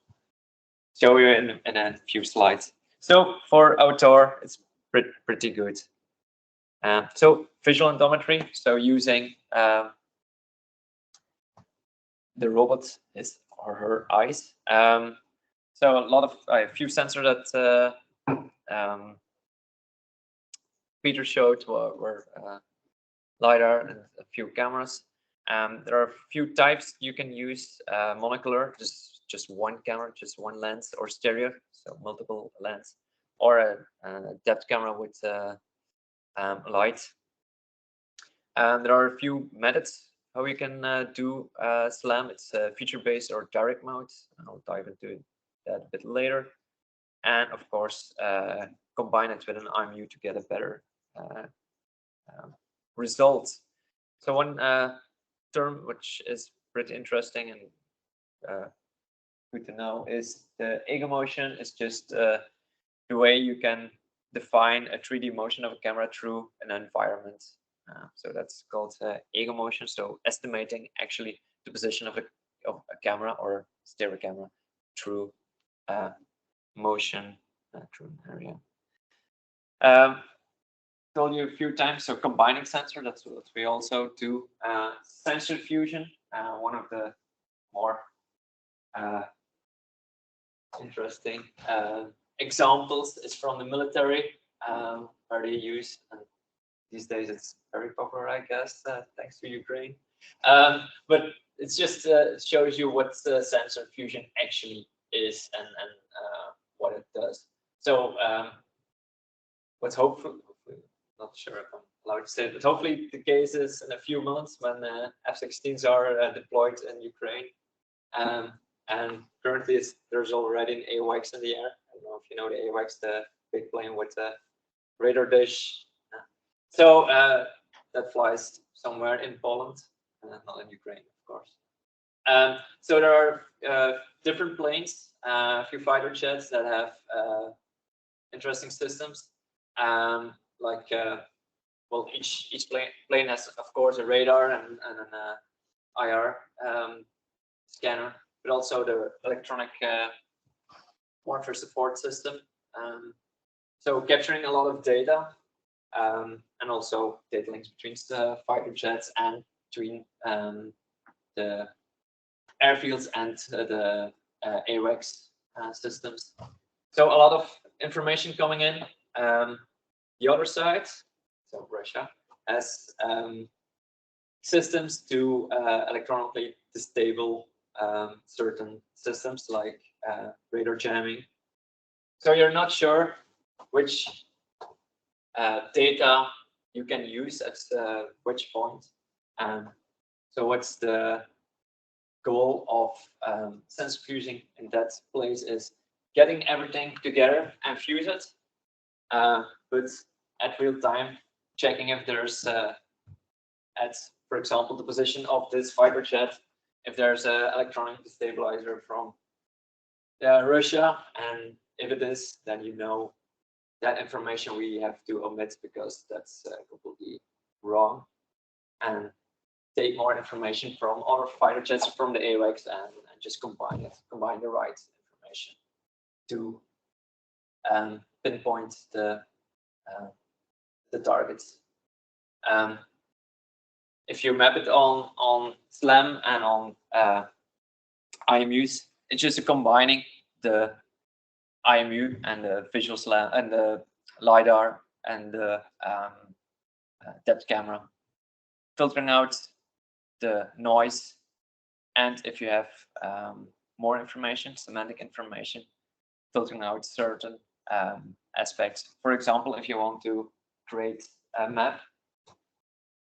show you in a few slides. So for outdoor, it's pretty good. So visual endometry, so using the robot, his or her eyes. So a few sensors that Peter showed were LiDAR and a few cameras. There are a few types you can use: monocular, just one camera, just one lens, or stereo, so multiple lens, or a depth camera with light. And there are a few methods how you can do SLAM. It's feature-based or direct mode. I'll dive into that a bit later. And of course, combine it with an IMU to get a better result. So one term which is pretty interesting and good to know is the ego motion. Is just the way you can define a 3D motion of a camera through an environment. So that's called ego motion. So estimating actually the position of a camera or stereo camera through motion through an area. Told you a few times. So combining sensor, that's what we also do. Sensor fusion, one of the more interesting examples is from the military, where they use, and these days it's very popular, I guess, thanks to Ukraine. But it's just shows you what sensor fusion actually is and what it does. So what's hopefully, not sure if I'm allowed to say it, but hopefully the case is in a few months when F-16s are deployed in Ukraine. And currently there's already an AWACS in the air. I don't know if you know the AWACS, the big plane with the radar dish. So that flies somewhere in Poland, not in Ukraine, of course. So there are different planes, a few fighter jets that have interesting systems. Like, well, each plane has, of course, a radar and an IR scanner, but also the electronic warfare support system. So capturing a lot of data, and also data links between the fighter jets and between the airfields and the AWACS systems. So a lot of information coming in. The other side, so Russia, has systems to electronically disable certain systems like radar jamming. So you're not sure which data you can use at which point. So what's the goal of sensor fusing in that place is getting everything together and fuse it, but at real time checking if there's at, for example, the position of this fighter jet, if there's an electronic destabilizer from Russia, and if it is, then you know that information we have to omit because that's completely wrong, and take more information from other fighter jets from the AWACS and just combine the right information to pinpoint the targets. If you map it on SLAM and on IMUs, it's just combining the IMU and the visual SLAM and the LiDAR and the depth camera, filtering out the noise, and if you have more information, semantic information, filtering out certain aspects. For example, if you want to create a map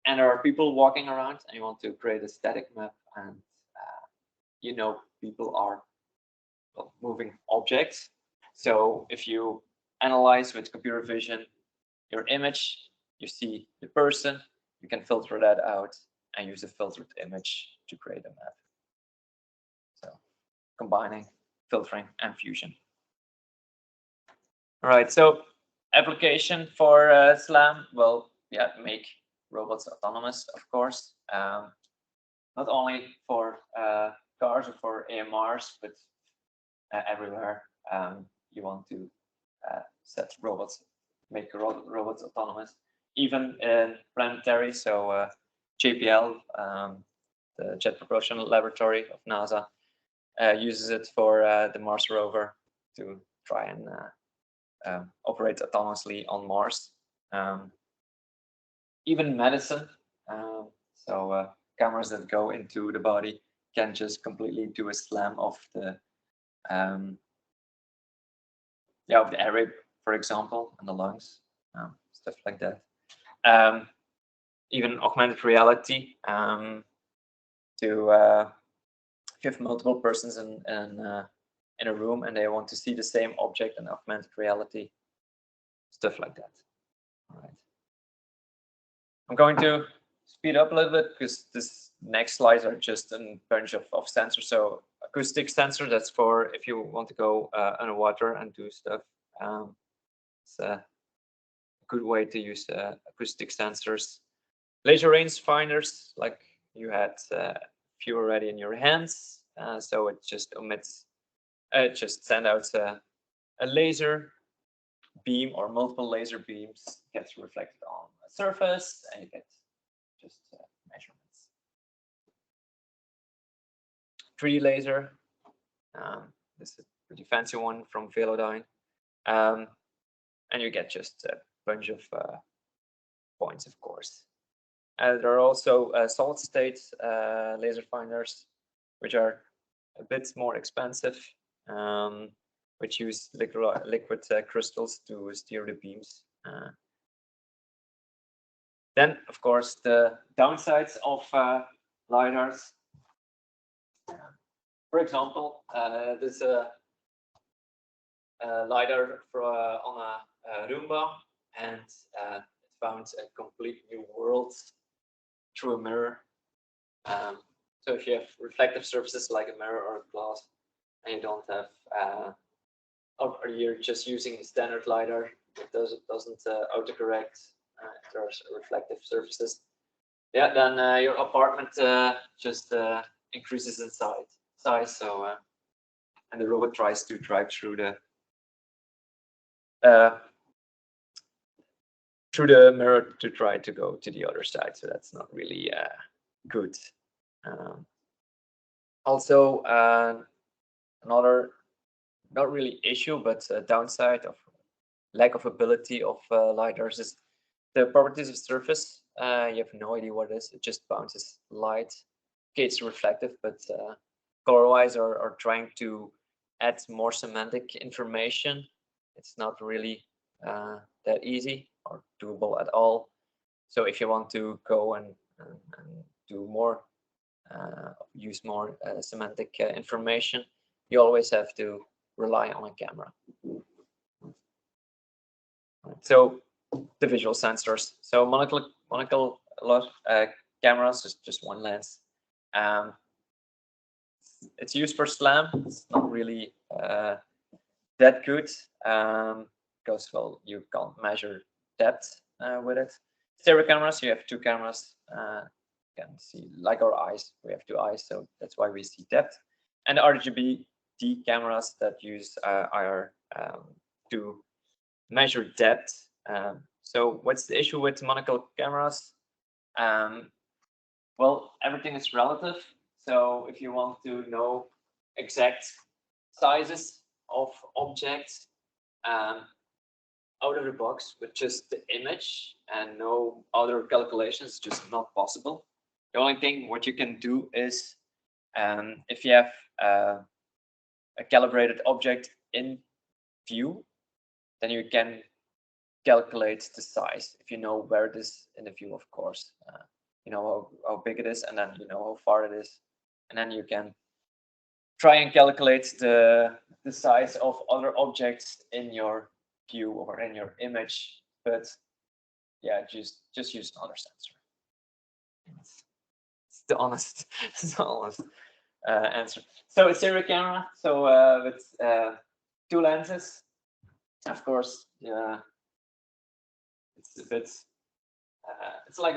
and there are people walking around and you want to create a static map, and you know people are moving objects. So if you analyze with computer vision your image, you see the person, you can filter that out and use a filtered image to create a map. So combining filtering and fusion. All right, so application for SLAM, well, yeah, make robots autonomous, of course. Not only for cars or for AMRs, but everywhere you want to set robots, make robots autonomous, even in planetary. So JPL, the Jet Propulsion Laboratory of NASA, uses it for the Mars rover to try and operate autonomously on Mars. Even medicine, so cameras that go into the body can just completely do a SLAM of the of the air, for example, and the lungs, stuff like that. Even augmented reality, to if you have multiple persons in a room and they want to see the same object in augmented reality, stuff like that. All right. I'm going to speed up a little bit because this next slides are just a bunch of sensors. So acoustic sensor, that's for if you want to go underwater and do stuff. It's a good way to use acoustic sensors. Laser rangefinders, like you had a few already in your hands. So it just omits, just send out a laser beam or multiple laser beams, gets reflected on a surface, and you get just measurements. 3D laser, this is a pretty fancy one from Velodyne, and you get just a bunch of points, of course. There are also solid state laser finders, which are a bit more expensive, which use liquid crystals to steer the beams. Then, of course, the downsides of LiDARs. For example, there's a LiDAR on a Roomba, and it found a complete new world through a mirror. So if you have reflective surfaces like a mirror or a glass, and you don't have, or you're just using standard LiDAR, it doesn't autocorrect if there's reflective surfaces. Yeah, then your apartment just increases in size. So and the robot tries to drive through the mirror to try to go to the other side. So that's not really good. Also, another not really issue, but a downside of lack of ability of LiDARs is the properties of surface. You have no idea what it is. It just bounces light. Okay, it's reflective, but color-wise are trying to add more semantic information. It's not really that easy or doable at all. So if you want to go and do more, use more semantic information, you always have to rely on a camera. So the visual sensors. So monocle cameras is just one lens. It's used for SLAM. It's not really that good because, well, you can't measure depth with it. Stereo cameras, you have two cameras. You can see, like our eyes, we have two eyes, so that's why we see depth. And RGB-D cameras that use IR to measure depth. So what's the issue with monocle cameras? Well, everything is relative. So if you want to know exact sizes of objects out of the box with just the image and no other calculations, just not possible. The only thing what you can do is if you have a calibrated object in view, then you can calculate the size if you know where it is in the view, of course. You know how big it is, and then you know how far it is, and then you can try and calculate the size of other objects in your view or in your image. But yeah, just use another sensor. It's the honest, answer. So a stereo camera, so with two lenses, of course. Yeah, it's a bit. It's like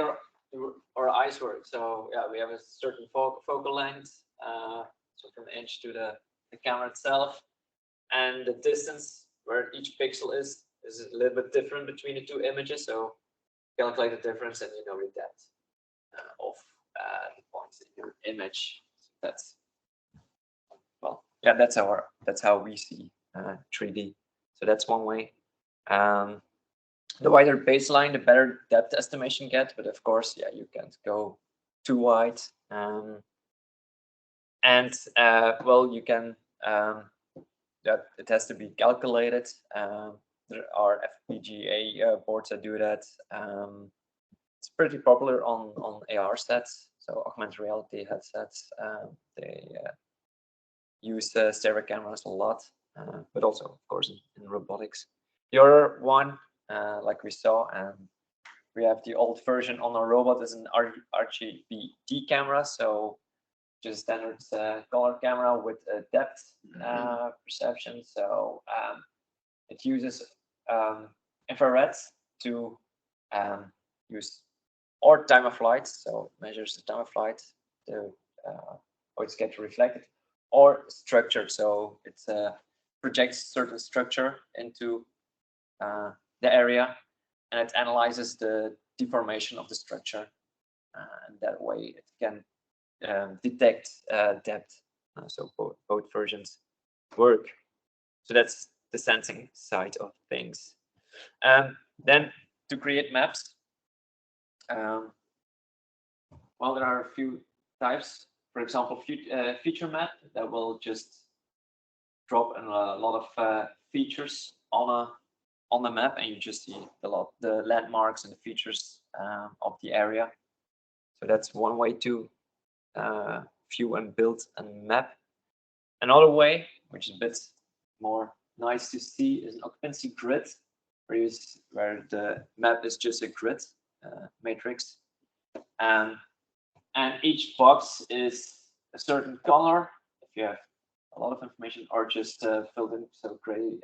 our eyes work. So yeah, we have a certain focal length, so from the inch to the camera itself, and the distance where each pixel is a little bit different between the two images. So calculate the difference, and you know the depth of the points in your image. That's, well, yeah, that's how we see 3D. So that's one way. The wider baseline, the better depth estimation get, but of course, yeah, you can't go too wide. Well, you can, that it has to be calculated. There are FPGA boards that do that. It's pretty popular on AR sets, so augmented reality headsets. They use stereo cameras a lot, but also, of course, in robotics. The other one, like we saw, we have the old version on our robot is an RGB-D camera, so just standard color camera with a depth perception. So it uses infrared to use or time of flight, so it measures the time of flight to how it's getting reflected, or structured, so it projects certain structure into the area, and it analyzes the deformation of the structure, and that way it can detect depth. So both versions work. So that's the sensing side of things. Then to create maps, well, there are a few types. For example, feature map that will just drop in a lot of features on the map, and you just see the landmarks and the features of the area. So that's one way to view and build a map. Another way, which is a bit more nice to see, is an occupancy grid, where the map is just a grid matrix, and each box is a certain color. If you have a lot of information, or just filled in, so gray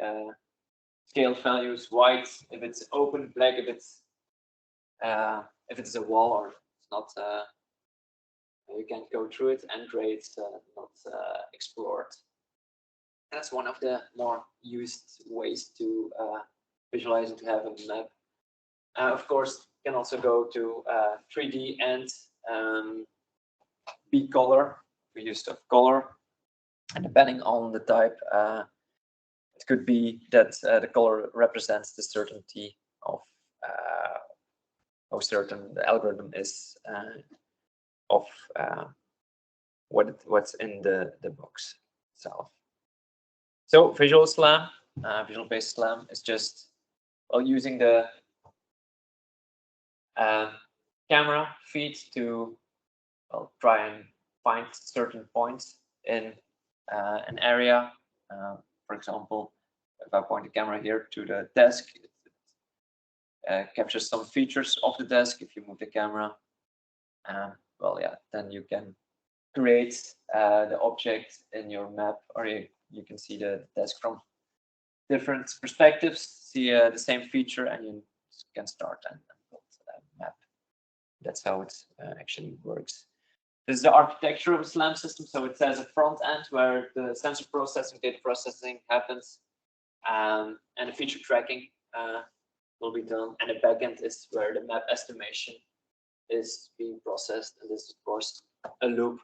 scale values, white if it's open, black if it's a wall or it's not. You can't go through it, and gray it's not explored. That's one of the more used ways to visualize and to have a map. Of course, you can also go to 3D and B color. We used color, and depending on the type, it could be that the color represents the certainty of how certain the algorithm is of what's in the box itself. So Visual SLAM, visual-based SLAM is just using the camera feed to try and find certain points in an area. For example, if I point the camera here to the desk, it captures some features of the desk. If you move the camera, well, yeah, then you can create the object in your map, or you can see the desk from different perspectives, see the same feature, and you can start and build a map. That's how it actually works. This is the architecture of a SLAM system. So it has a front end where the sensor processing, data processing happens, and the feature tracking will be done. And the back end is where the map estimation is being processed. And this is, of course, a loop.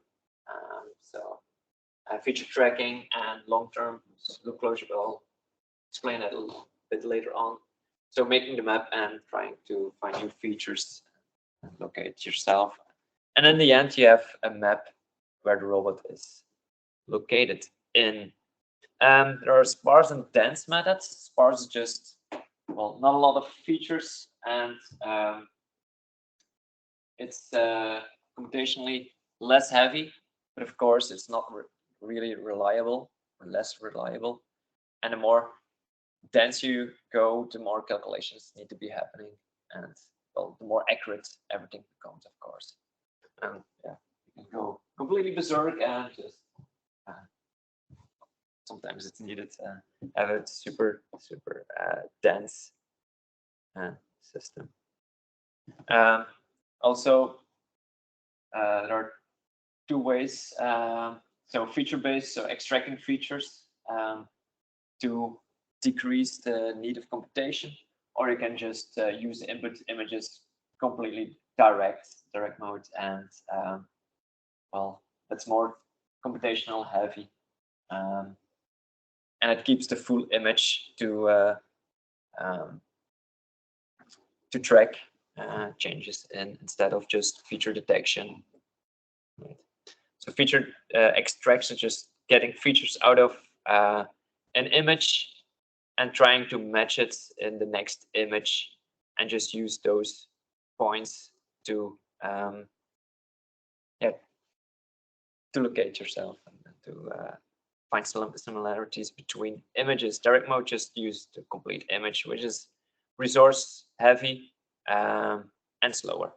So feature tracking and long-term loop closure, I'll explain that a little bit later on. So making the map and trying to find new features and locate yourself. And in the end, you have a map where the robot is located in. There are sparse and dense methods. Sparse is just, well, not a lot of features, and it's computationally less heavy, but of course, it's not really reliable or less reliable. And the more dense you go, the more calculations need to be happening, and well, the more accurate everything becomes, of course. Yeah, you can go completely berserk and just sometimes it's needed to have a super dense system. Also, there are two ways. So feature-based, so extracting features to decrease the need of computation, or you can just use input images completely direct mode, and well, that's more computational heavy, and it keeps the full image to track changes instead of just feature detection. Right. So feature extraction, just getting features out of an image and trying to match it in the next image, and just use those points to to locate yourself and to find some similarities between images. Direct mode just use the complete image, which is resource heavy and slower.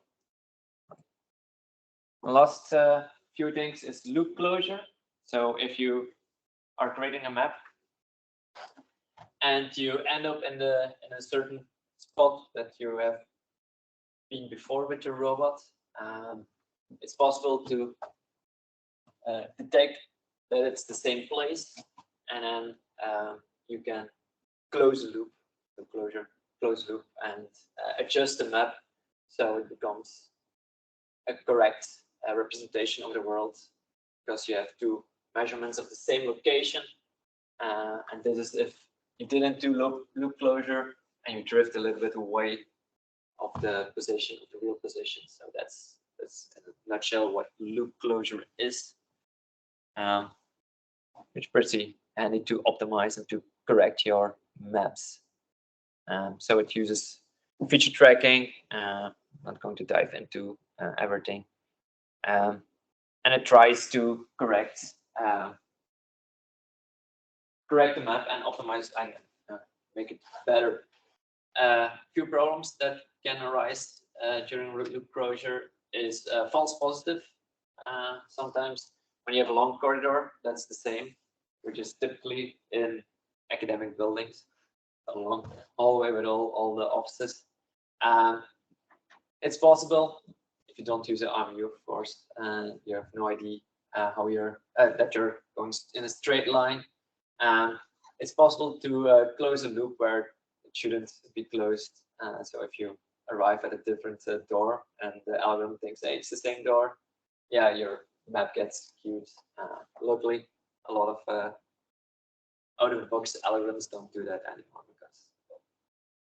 The last few things is loop closure. So if you are creating a map and you end up in a certain spot that you have been before with your robot, it's possible to detect that it's the same place, and then you can close the loop, close loop, and adjust the map so it becomes a correct representation of the world, because you have two measurements of the same location, and this is if you didn't do loop closure and you drift a little bit away of the position, of the real position. So that's in a nutshell what loop closure is, which is pretty handy to optimize and to correct your maps. So it uses feature tracking. I'm not going to dive into everything, and it tries to correct the map and optimize and make it better. Few problems that can arise during loop closure is false positive. Sometimes when you have a long corridor, that's the same, which is typically in academic buildings, a long hallway with all the offices. It's possible if you don't use an RMU, of course, you have no idea how that you're going in a straight line. It's possible to close a loop where it shouldn't be closed. So if you arrive at a different door and the algorithm thinks, hey, it's the same door, yeah, your map gets skewed. Luckily, a lot of out-of-the-box algorithms don't do that anymore because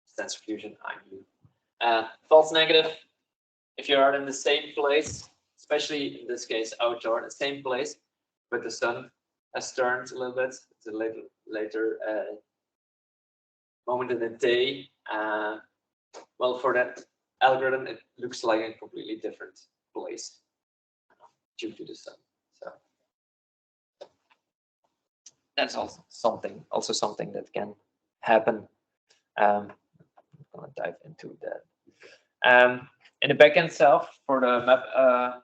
sensor fusion, I knew. False negative, if you are in the same place, especially in this case outdoor, in the same place, but the sun has turned a little bit, it's a later moment in the day. Well, for that algorithm, it looks like a completely different place due to the sun. So that's also something that can happen. I'm gonna dive into that. In the backend itself, for the map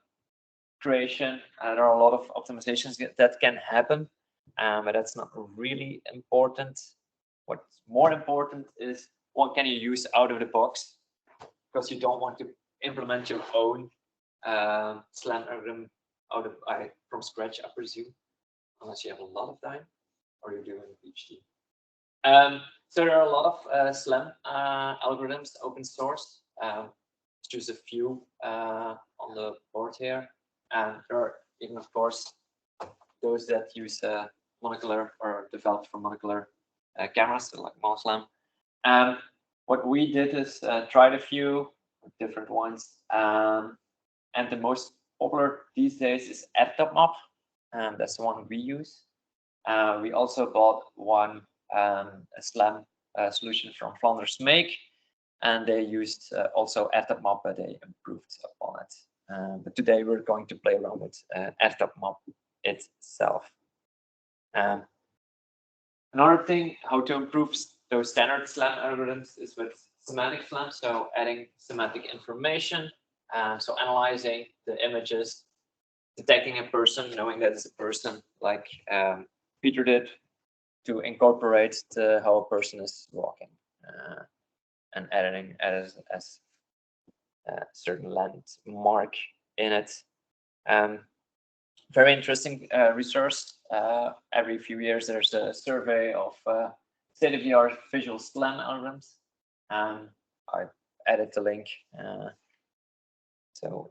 creation, there are a lot of optimizations that can happen, but that's not really important. What's more important is what can you use out of the box, because you don't want to implement your own SLAM algorithm from scratch, I presume, unless you have a lot of time or you're doing a PhD. So there are a lot of SLAM algorithms, open source. Just a few on the board here, and there are even, of course, those that use monocular or developed for monocular cameras, so like MonoSlam. What we did is tried a few different ones, and the most popular these days is AdTopMap, and that's the one we use. We also bought one a SLAM solution from Flanders Make, and they used also AdTopMap, but they improved upon it. But today we're going to play around with AdTopMap itself. Another thing, how to improve those standard SLAM algorithms is with semantic SLAM, so adding semantic information. So analyzing the images, detecting a person, knowing that it's a person, like Peter did, to incorporate how a person is walking, and editing as a certain landmark in it. Very interesting resource. Every few years there's a survey of state-of-the-art visual SLAM algorithms. I added the link. So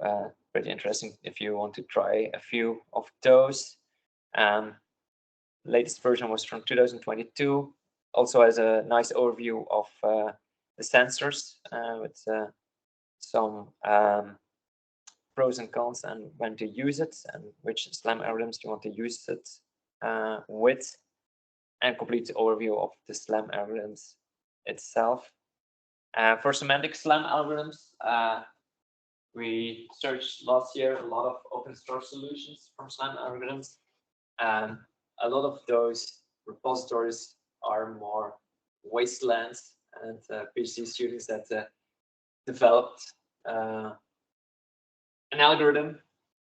pretty interesting if you want to try a few of those. Latest version was from 2022. Also has a nice overview of the sensors with some pros and cons and when to use it and which SLAM algorithms you want to use it with, and complete overview of the SLAM algorithms itself. For semantic SLAM algorithms, we searched last year a lot of open source solutions from SLAM algorithms. A lot of those repositories are more wastelands, and PhD students that developed an algorithm,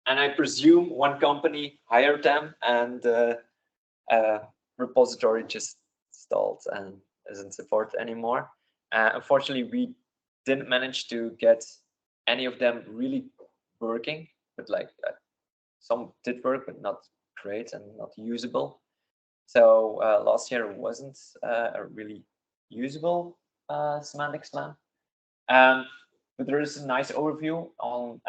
and I presume one company hired them, and the repository just stalled and isn't supported anymore. Unfortunately, we didn't manage to get any of them really working, but like some did work, but not great and not usable. So last year wasn't a really usable semantic SLAM. But there is a nice overview on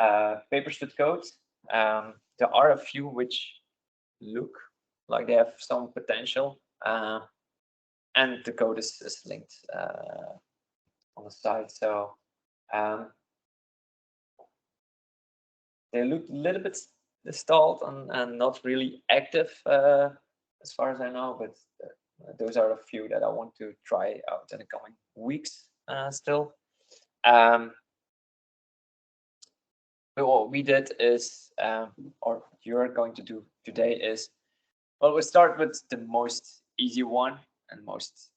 papers with code. There are a few which look like they have some potential, and the code is linked on the side. So they look a little bit stalled and not really active as far as I know, but those are a few that I want to try out in the coming weeks still. But what we did is, or you're going to do today is, well, we'll start with the most easy one and most,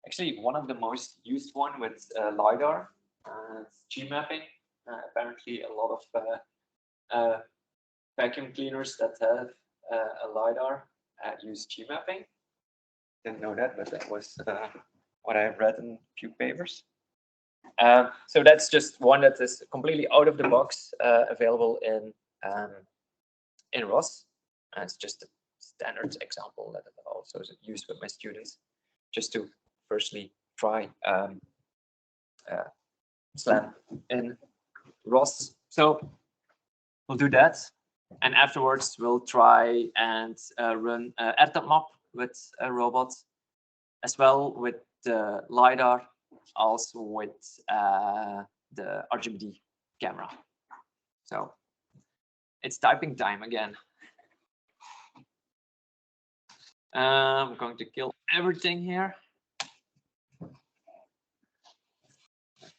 actually one of the most used one with LiDAR. It's G-mapping. Apparently a lot of vacuum cleaners that have a LiDAR use G-mapping. Didn't know that, but that was what I read in a few papers. So that's just one that is completely out of the box, available in ROS. It's just a standard example that I also use with my students, just to firstly try SLAM in ROS. So we'll do that, and afterwards we'll try and run AdTopMap with a robot, as well with the LiDAR, also with the RGBD camera. So it's typing time again. I'm going to kill everything here.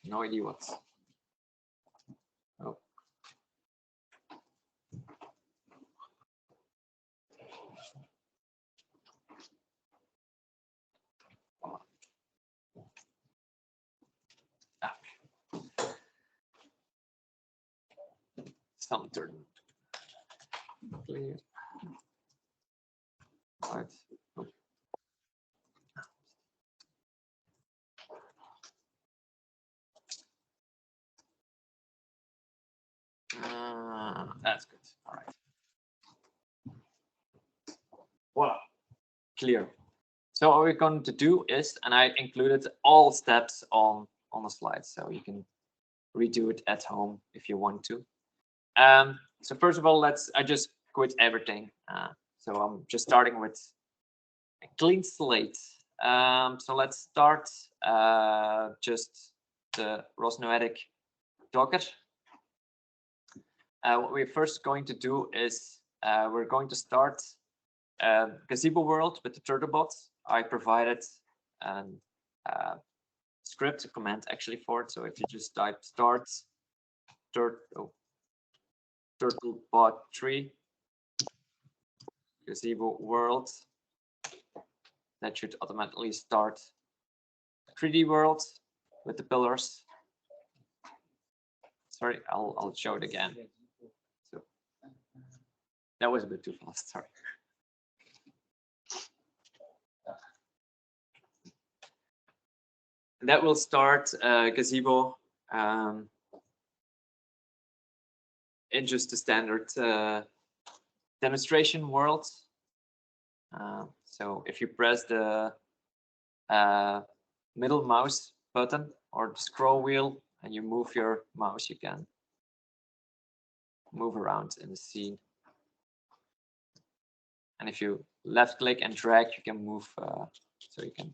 No idea what's. Oh. Ah. Some turn. Clear. Right. Oh. That's good. All right. Voila. Clear. So what we're going to do is, and I included all steps on the slide, so you can redo it at home if you want to. So first of all, I just quit everything. So I'm just starting with a clean slate. So let's start just the Rosnoetic Docker. What we're first going to do is we're going to start Gazebo world with the Turtlebots. I provided a script, a command actually for it. So if you just type start Turtlebot 3 Gazebo world, that should automatically start 3D world with the pillars. Sorry, I'll show it again. So that was a bit too fast. Sorry. That will start Gazebo in just the standard demonstration world. So if you press the middle mouse button or the scroll wheel and you move your mouse, you can move around in the scene. And if you left click and drag, you can move, so you can.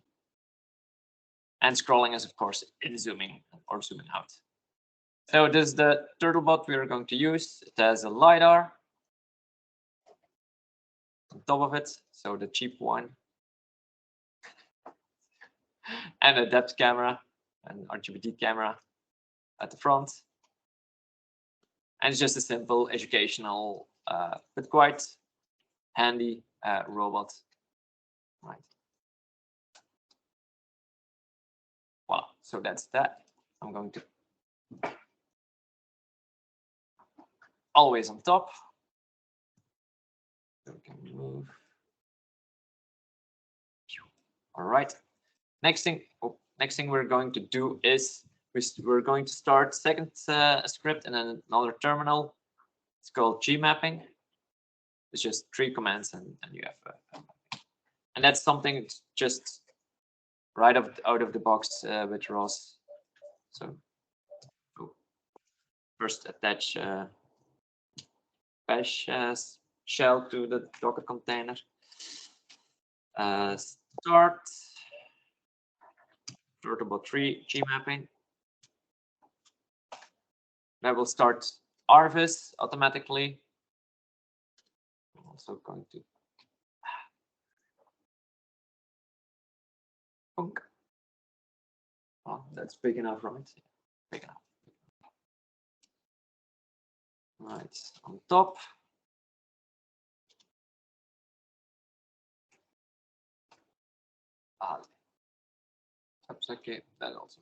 And scrolling is, of course, in zooming or zooming out. So this is the Turtlebot we are going to use. It has a LiDAR on top of it, so the cheap one. And a depth camera, an RGBD camera at the front. And it's just a simple educational, but quite handy robot. Right. Voila. So that's that. I'm going to always on top. So we can move. All right. Next thing we're going to do is we're going to start second script and then another terminal. It's called gmapping. It's just 3 commands and you have and that's something just right out of the box with ROS. So first attach bash shell to the Docker container. Start Turtlebot 3 gmapping. That will start Arvis automatically. I'm also going to oh, that's big enough, right? Big enough. Right, on top. That's okay, that also.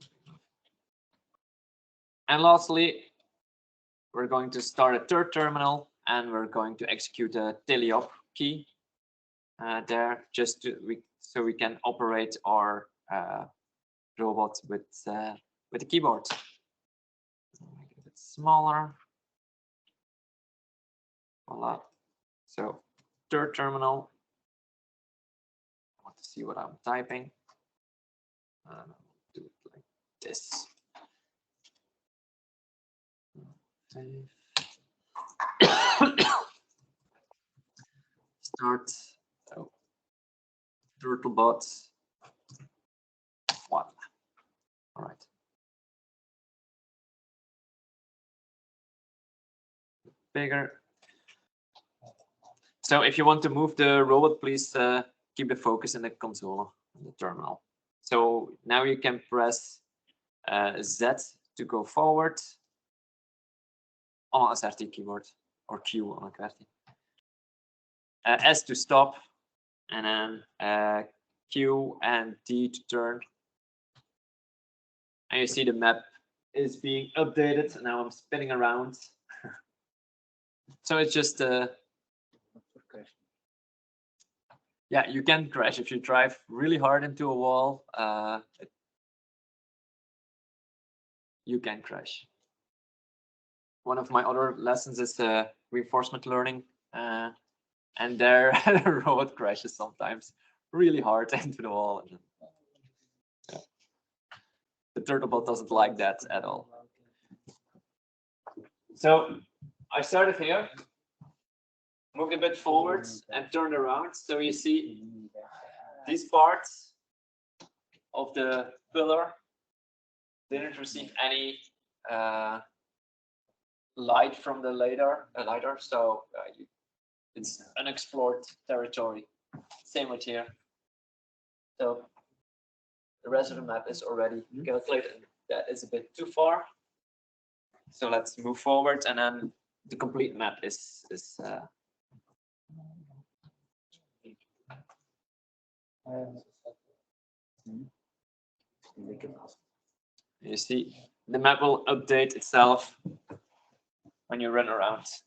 And lastly, we're going to start a third terminal and we're going to execute a teleop key there just so we can operate our robot with the keyboard. Make it a bit smaller. Voila. So third terminal. I want to see what I'm typing. Do it like this. Start. Oh. Turtlebot. Voila. All right. Bigger. So if you want to move the robot, please keep the focus in the console, in the terminal. So now you can press Z to go forward on a SRT keyboard, or Q on a QWERTY. S to stop, and then Q and D to turn. And you see the map is being updated. And now I'm spinning around. So it's just yeah, you can crash if you drive really hard into a wall. You can crash. One of my other lessons is reinforcement learning, and there the robot crashes sometimes really hard into the wall. Yeah. The Turtlebot doesn't like that at all. So I started here, moved a bit forwards, and turned around. So you see these parts of the pillar didn't receive any light from the lidar, so it's unexplored territory. Same with here. So the rest of the map is already calculated. That is a bit too far. So let's move forward, and then the complete map is you see, the map will update itself when you run around.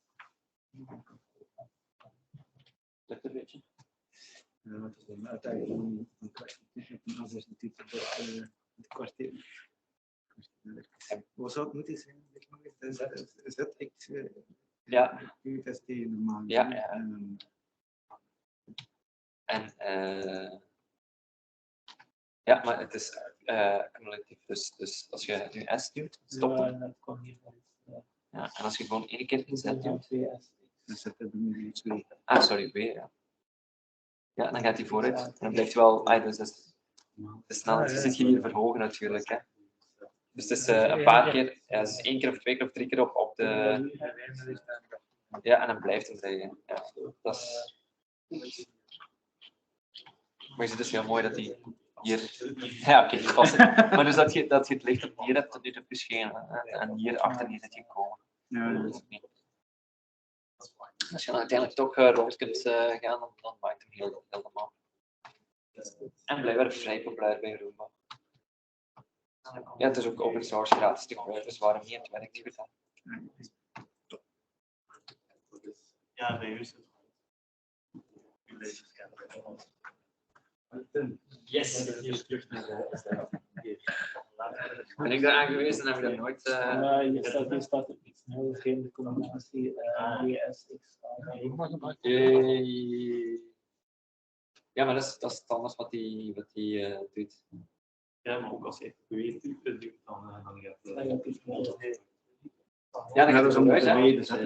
Ja. Ja, ja. En ja, maar het is cumulatief. Dus als je nu S duwt, stopt hem. Ja, en als je gewoon één keer in Z duwt. Ah, sorry, W, ja. Ja, dan gaat hij vooruit. En dan blijft hij wel. Dus het is snel. Je zit hier verhogen natuurlijk. Hè. Dus het is een paar keer, ja, dus 1 keer of 2 keer of 3 keer op de. Ja, en dan blijft het zeggen. Ja, dat is. Maar je ziet dus heel mooi dat hij hier. Ja, oké, vast. Maar dus dat je het licht op hier hebt, tot nu toe verschenen. En hier achter is het gekomen. Ja. Als je dan uiteindelijk toch rond kunt gaan, dan maakt hem helemaal. En blijkbaar vrij populair bij Roomba. Ja, het is ook open source gratis te gebruiken, dus waarom niet? Het werkt goed. Ja, bij u is het. Yes. Ben ik daar aan geweest en heb ik dat nooit. Je staat op iets heel vreemde combinatie. DSX. Ja, maar dat is anders wat hij doet. Ja, maar ook als je beweegtype doet, dan gaat het. Ja, dat is een eruit, hè?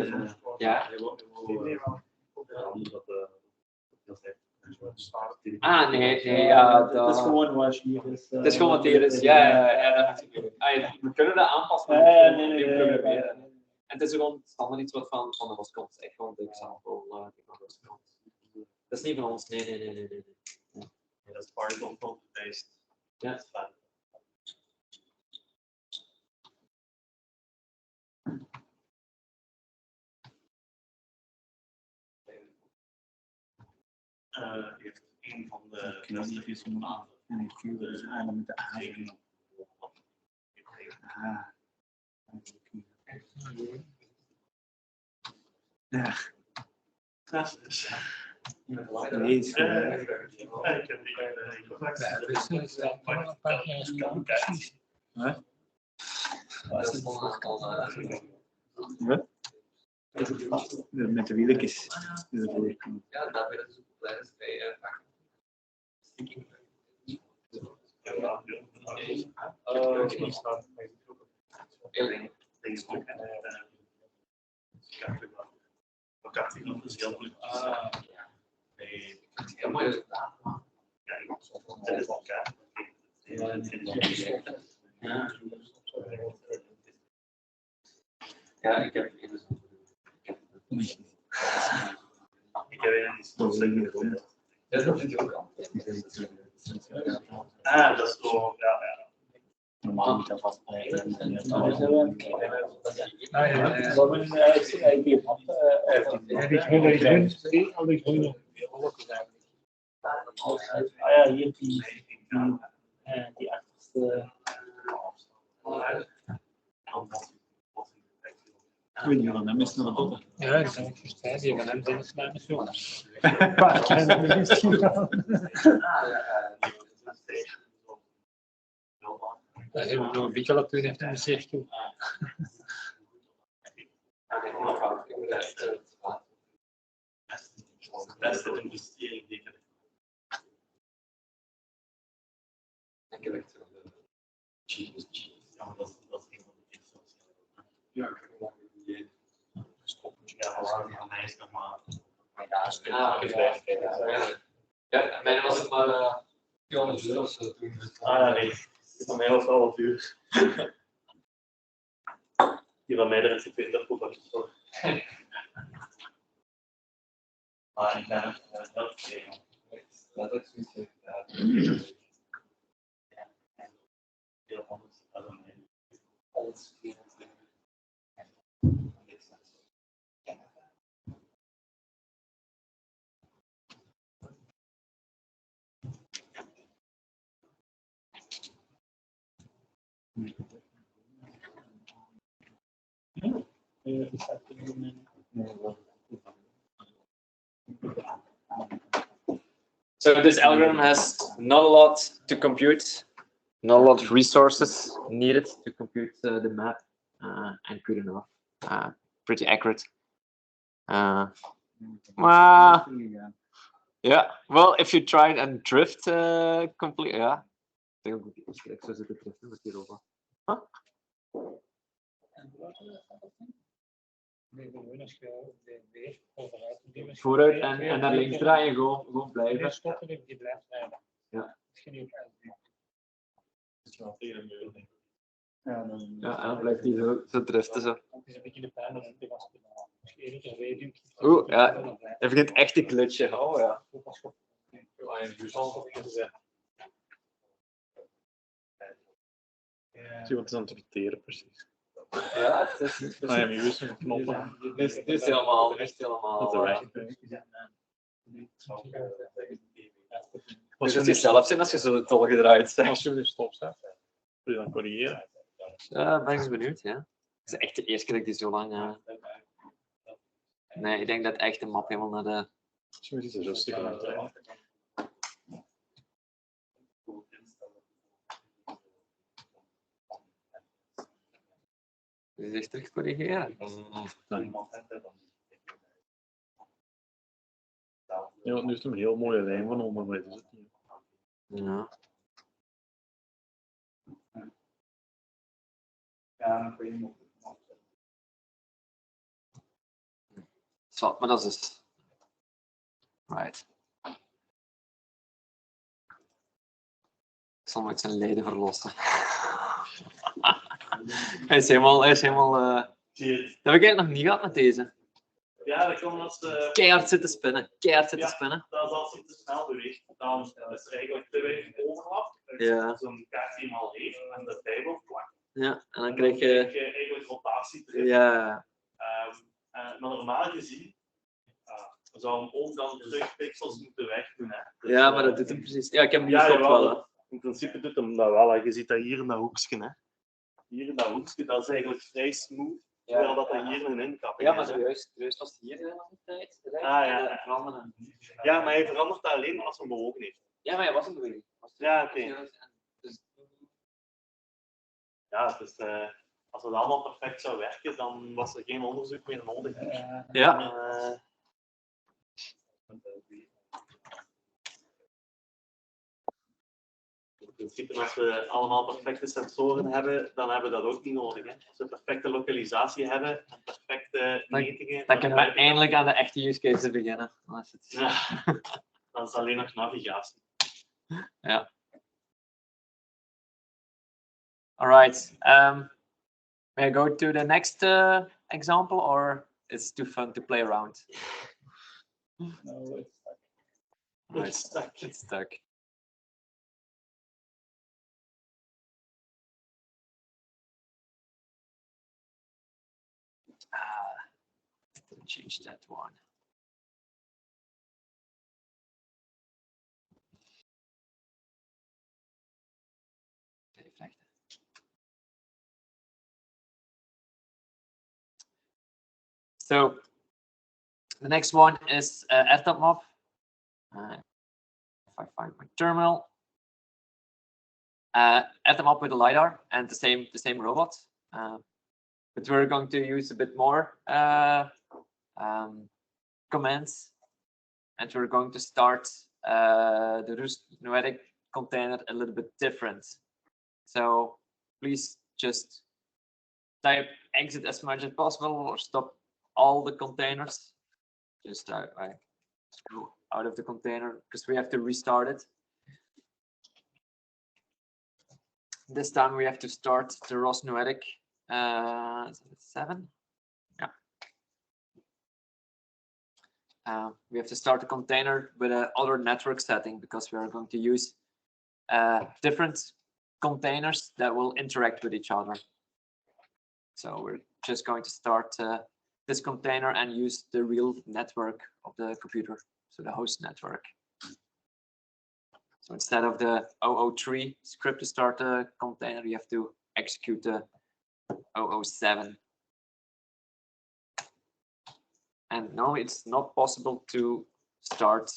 Ja. Ah, nee, ja. Het is gewoon wat hier is. Het is gewoon wat hier is, ja, dat natuurlijk. We kunnen dat aanpassen, maar we programmeren. En het is gewoon standaard iets wat van de was komt. Het is echt gewoon de example. Dat is niet van ons, nee. Dat is particle content-based. Ja. Heeft een van de knelliefjes om aan. En ik vuur dus aan met de aanzegging. Ja. Dat is. Nee, is met de wieltjes. Ja, daar ben ik zo blij bij. Dat is heel goed. Heel mooi resultaat. Ja, ik Ja, ik heb een stofzegging rond. Ja, dat zit je ook aan. Ah, dat is zo, ja. Normaal moet dat vastblijven. Ja, hier die achterste. Ik weet niet wat hem is naar de botten. Ja, dat zijn juist die van hem zijn het kleine zo. Dat hebben we nog een beetje laten doen, heeft een cirkel. Beste investering die ik heb. Ja, dat is een van de eerste. Ja, ik heb wel een idee. Ja, van mij is nog maar. Ja, mij was het maar. €200 toen. Ja, nee. Van mij was het al 12 uur. Die van mij er is 20 voor wat je zo. Maar ik ben dat is Dat is zoiets. heel anders dan mij. Alles. So this algorithm has not a lot to compute, not a lot of resources needed to compute the map, and good enough, pretty accurate. Well, yeah, well, if you try and drift completely, yeah. Ik zou zitten driften met die robot. Vooruit en naar links draaien, gewoon blijven. Stoppen en die blijft rijden. Ja. Ja, dan. Ja, en dan blijft hij zo driften. Zo. Het is een beetje de pijn dat het was. Als je één keer weet, Oeh, ja. Hij begint echt te klutsen. Oh ja. Zie wat is aan het roteren precies. Ja, het is niet Ah ja, maar je wist een knoppen. Dit is helemaal. Dat is Dus het is zelf zijn als je zo tol gedraaid bent. Als je weer stopzet, kun je dan corrigeren. Ja, ben ik eens benieuwd, ja. Het is echt de eerste keer dat ik die zo lang... Nee, ik denk dat echt de map helemaal naar de... Misschien is het rustig aan het rijden. Dus echt terug corrigeren. Ja, want nu is het een heel mooie lijn van onder, maar is het niet. Ja. Zo, maar dat is dus... Right. Ik zal hem uit zijn leden verlossen. Hij is helemaal... Zie je het? Dat heb ik eigenlijk nog niet gehad met deze. Ja, dat komt als Keihard zitten spinnen. Keihard zitten spinnen. dat is als hij te snel beweegt. Dan is er eigenlijk te weinig overlap. Ja. Zo'n kaart die hem al heeft en dat bij wordt plakt. Ja, en dan En krijg je... eigenlijk rotatie terug. Ja. Maar normaal gezien zou hem ook dan terug pixels moeten wegdoen. Hè. Dus, Ja, maar dat doet hem precies. Ja, ik heb hem ja, gestopt jawel, wel. Hè. in principe doet hem dat wel. Hè. Je ziet dat hier in dat hoekje. Hè. Hier in dat hoekje, dat is eigenlijk vrij smooth. Terwijl dat hier een inkap is. Ja, maar serieus was het hier nog een tijd. Ja. Veranderen. Ja, maar hij verandert dat alleen als hij bewogen heeft. Ja, maar hij was een beweging. Ja, oké. Dus, Ja, dus als het allemaal perfect zou werken, dan was er geen onderzoek meer nodig. ja. In principe, als we allemaal perfecte sensoren hebben, dan hebben we dat ook niet nodig. Hè. Als we perfecte lokalisatie hebben, en perfecte metingen... Dan kunnen we eindelijk aan de echte use cases beginnen. Dan is het... Ja, dan is het alleen nog navigatie. Yeah. All right. May I go to the next example, or it's too fun to play around? No, it's stuck. Oh, it's stuck. It's stuck. Change that one. So the next one is AirTop. If I find my terminal, AirTop with a lidar and the same robot, but we're going to use a bit more commands, and we're going to start the Rust-Noetic container a little bit different. So please just type exit as much as possible or stop all the containers. Just I screw out of the container because we have to restart it. This time we have to start the Rust-Noetic 7. Yeah. We have to start the container with another network setting because we are going to use different containers that will interact with each other. So we're just going to start this container and use the real network of the computer, so the host network. So instead of the 003 script to start the container, you have to execute the 007. And no, it's not possible to start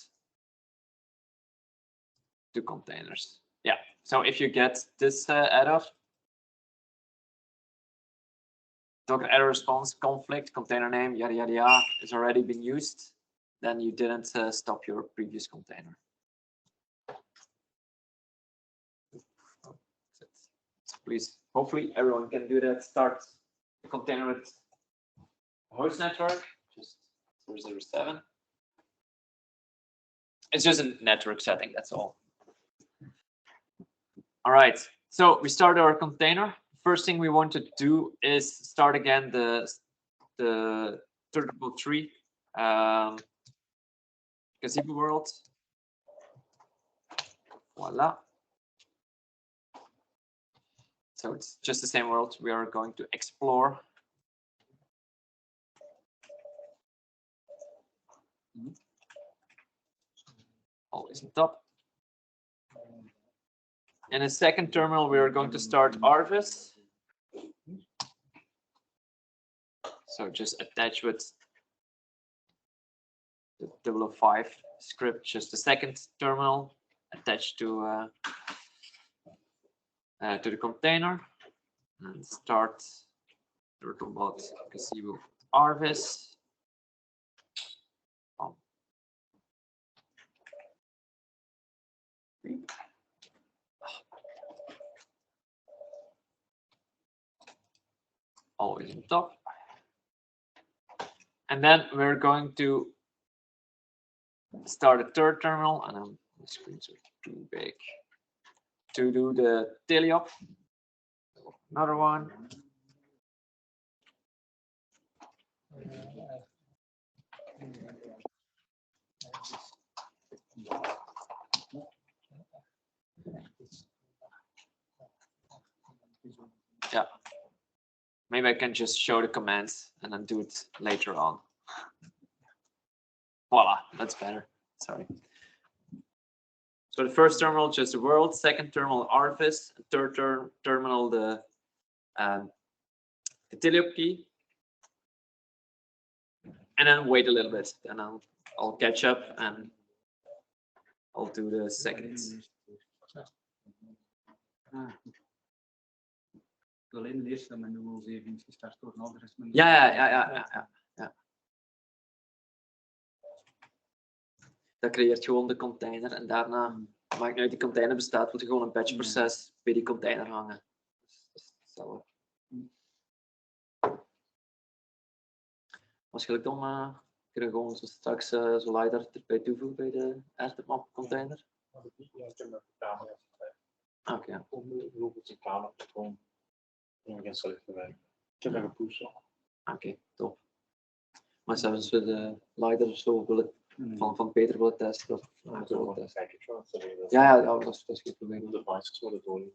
two containers. Yeah, so if you get this error, Docker error response conflict container name yada yada yada has already been used, then you didn't stop your previous container. So please, hopefully everyone can do that. Start the container with host network, just 007. It's just a network setting, that's all. All right, so we start our container. First thing we want to do is start again the Turtle 3 gazebo world. Voila. So it's just the same world we are going to explore. Always on top. In a second terminal, we are going to start Arvis. So just attach with the 005 script, just the second terminal attached to the container, and start Turtlebot Gazebo Arvis. Always on top. And then we're going to start a third terminal, and the screens are too big to do the teleop. Another one. Yeah. Maybe I can just show the commands and then do it later on. Voila, that's better. Sorry. So the first terminal, just the world. Second terminal, Arvis. Third terminal, the teleop key. And then wait a little bit. Then I'll catch up and I'll do the second. Alleen de eerste met 007 is gestart door een andere is met Ja. Dat creëert gewoon de container en daarna, maakt niet uit die container bestaat, moet je gewoon een batchproces bij die container hangen. Dus hetzelfde. Als je het dan kun je gewoon zo straks zo lidar erbij toevoegen bij de AirTop container. Okay. Oké, top. Maar zelfs we de leider of zo willen van Peter willen testen of willen testen. Ja, dat is geen probleem.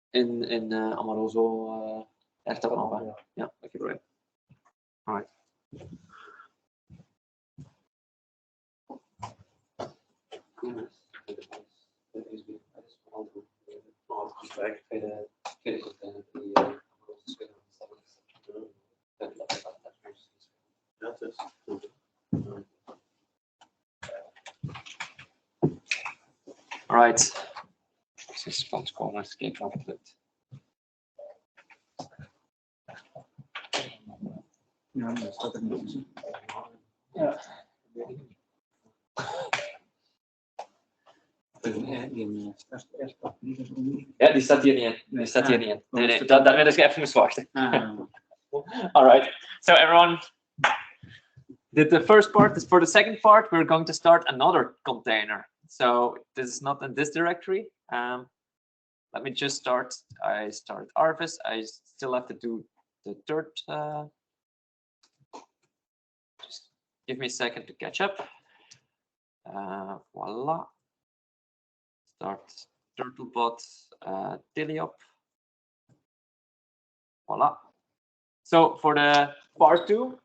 In AMOROSO echt dat nog. Ja, geen probleem. Alright. Alright. Response call escape conflict. Ja, dat staat er niet in. Ja. Ja, die staat hier niet in. Die staat hier niet in. Nee, daar wil ik even moest wachten. All right. So everyone did the first part. For the second part, we're going to start another container. So this is not in this directory. Let me just start. I start Arvis. I still have to do the third. Just give me a second to catch up. Voila. Start Turtlebot, Tiliop. Voila. So for the part 2,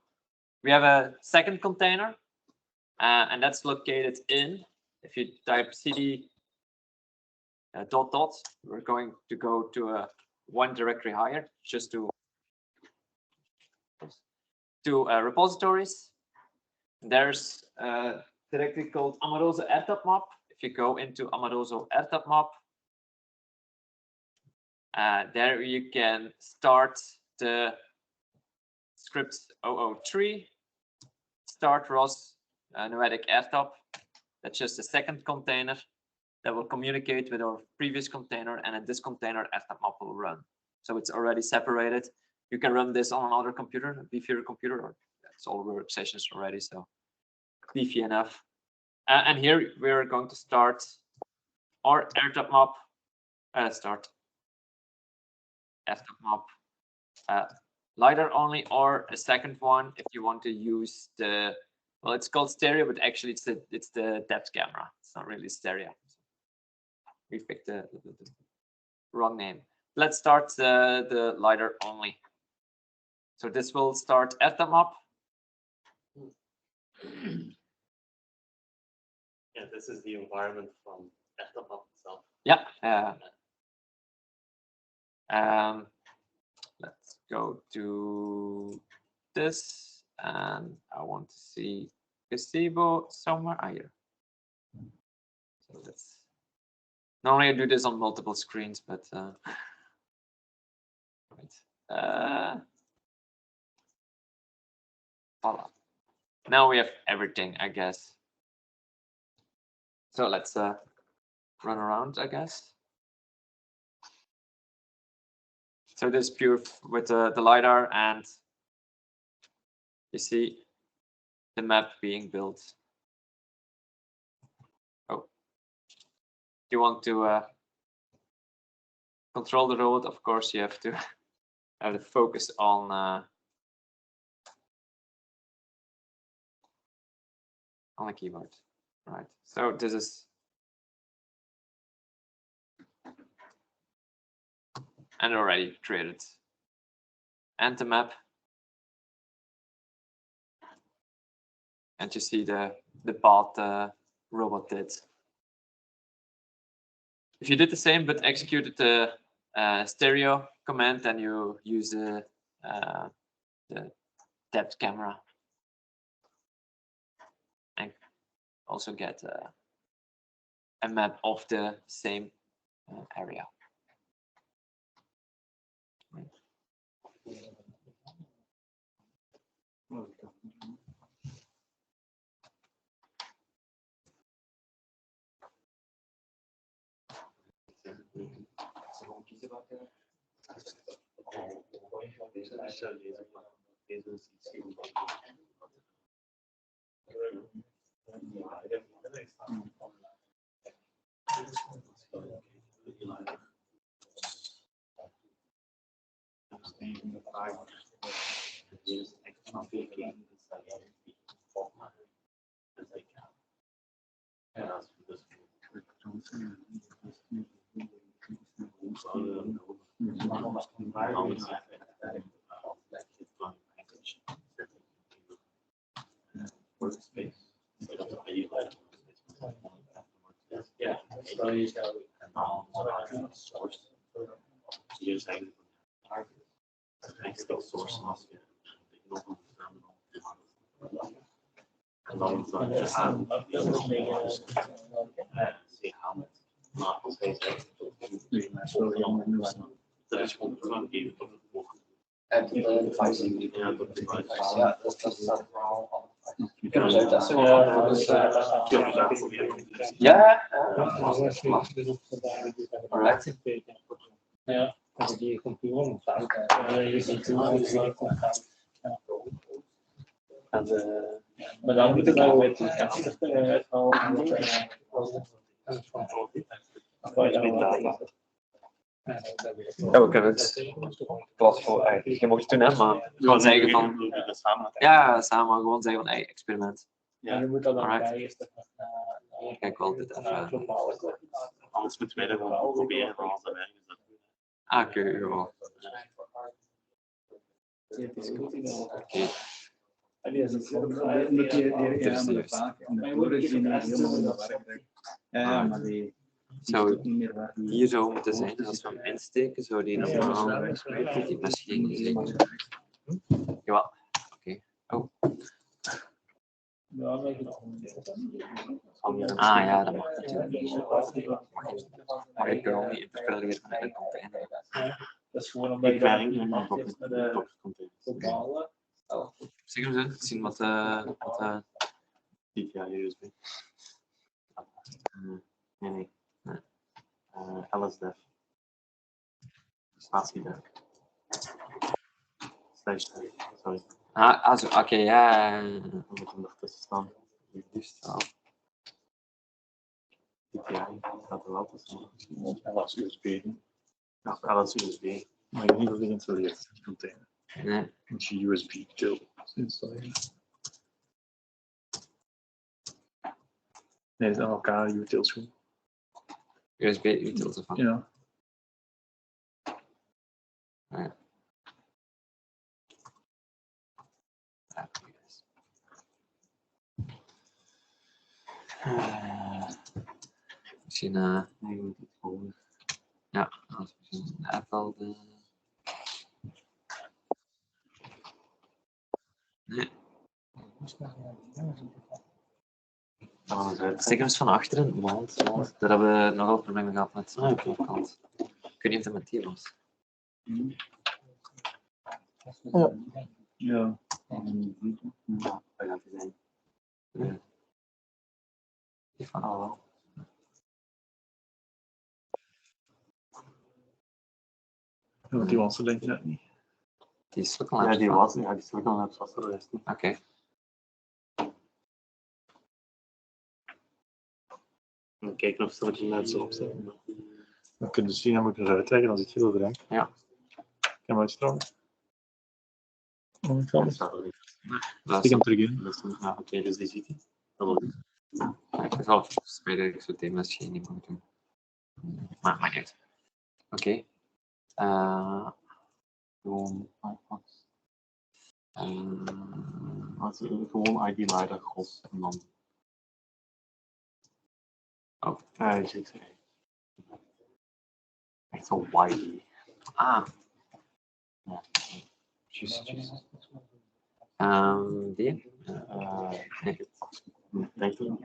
we have a second container, and that's located in, if you type cd dot dot, we're going to go to one directory higher, just to repositories. There's a directory called AMOROSO AirTop map. If you go into AMOROSO AirTop map, there you can start the script 003, start ROS Noetic AirTop. That's just a second container that will communicate with our previous container, and in this container, AirTop map will run. So it's already separated. You can run this on another computer, a beefier computer, or it's all workstations already, so beefy enough. And here we're going to start our AirTop map, start AirTop map LiDAR only, or a second one if you want to use the, well, it's called stereo, but actually it's the depth camera. It's not really stereo. We picked the wrong name. Let's start the LiDAR only. So this will start AirTop map. Yeah, this is the environment from AirTop map itself. Yeah. Let's go to this, and I want to see gazebo somewhere here. So let's. Normally I do this on multiple screens, but right. Voila. Now we have everything, I guess. So let's run around, I guess. So this is pure with the LiDAR, and you see the map being built. Oh, if you want to control the robot, of course, you have to have the focus on the keyboard. Right. So this is. And already created. And the map. And you see the path robot did. If you did the same but executed the stereo command, then you use the depth camera and also get a map of the same area. Ja, alright. Ja, also die computer je ziet maar dan moet het nou weer Ja, we kunnen het platform eigenlijk. Je mocht het doen, hè, maar gewoon zeggen van. Ja, samen gewoon zeggen van experiment. je moet dat dan Alright. bij Kijk wel dit even. Anders moeten wij dat gewoon proberen van onze werk. Ah, oké, ja. Oké. Ja, maar die Zou niet meer waar. hier zo moeten zijn als we hem insteken, zou die normaal die misschien zien. Jawel. Oké. Oh. Ah ja, dat mag natuurlijk. Maar ik wil niet interfereren met de container. Dat is gewoon omdat Ik je werk dat nu nog op met een de document. totale. Zeg hem eens, zien wat Niet, ja, USB. Nee. LSDEF. Statiedef. /def, sorry. Ah, also, oké, ja. Dan moet hem ertussen staan. DPI staat er wel tussen. LS USB. Ja, LS USB. Maar ik weet niet of die geïnstalleerd is in die container. Nee. Moet je USB til installeren. Nee, het is aan elkaar utils gewoon. USB utils ervan. Ja. Ja. Misschien, Nee, je moet het gewoon. ja, als misschien een Apple. Nee. Steek hem eens van achteren, want daar hebben we nogal problemen gehad met de voorkant. Ik weet niet of dat met die was. Ja. Ja, dat gaat hij zijn. Nee. Die van wel. Ja, want die was er denk ik net niet. die is ook al Ja, die was, Oké. ja, die Silicon Labs was er juist niet. En kijken of Silicon Labs erop zit. Dan kun je zien, dan moet ik eruit trekken als ik heel over denk. Ja. Ik kan hem uitstralen. Oh, ik Dat kan het. staat er niet. Dat Ik is hem terug in. Dat is niet. Ja, oké, dus die ziet hij. Dat wil ik. ik zal spelen dat ik zo'n thema misschien niet moet doen. Maar maakt niet uit. Oké. Gewoon als gewoon ID-leider gros en dan. Oh. Ja, je ziet het. Echt zo wide. Ah. Ja. Juist. Die? Nee. Denk je?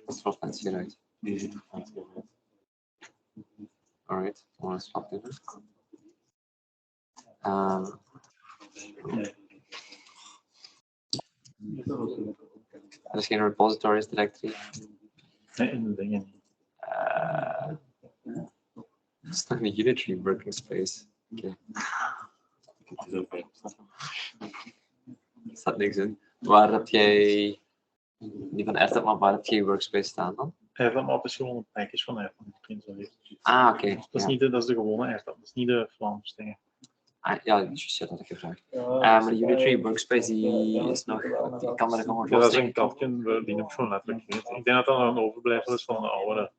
Dat is wel fancy uit. Die ziet er fancy uit. Alright, dan een stap doen. Er is geen repositories directory. Nee, in de dingen niet. Het is nog een Unity working space. Oké. Het is ook bij. Er staat niks in. Waar heb jij, niet van AirTap, maar waar heb jij je workspace staan dan? AirTap is gewoon een package van AirTap. Ah, oké. Dat is niet de gewone AirTap, dat is niet de Vlaams dingen. Ja, dus ja, dat heb ik gevraagd. Maar de Unitary Workspace die is nog, die kan er gewoon Ja, dat is een vastleggen. katje, die noemt gewoon letterlijk niet. Ik denk dat dat een overblijfsel is van de oude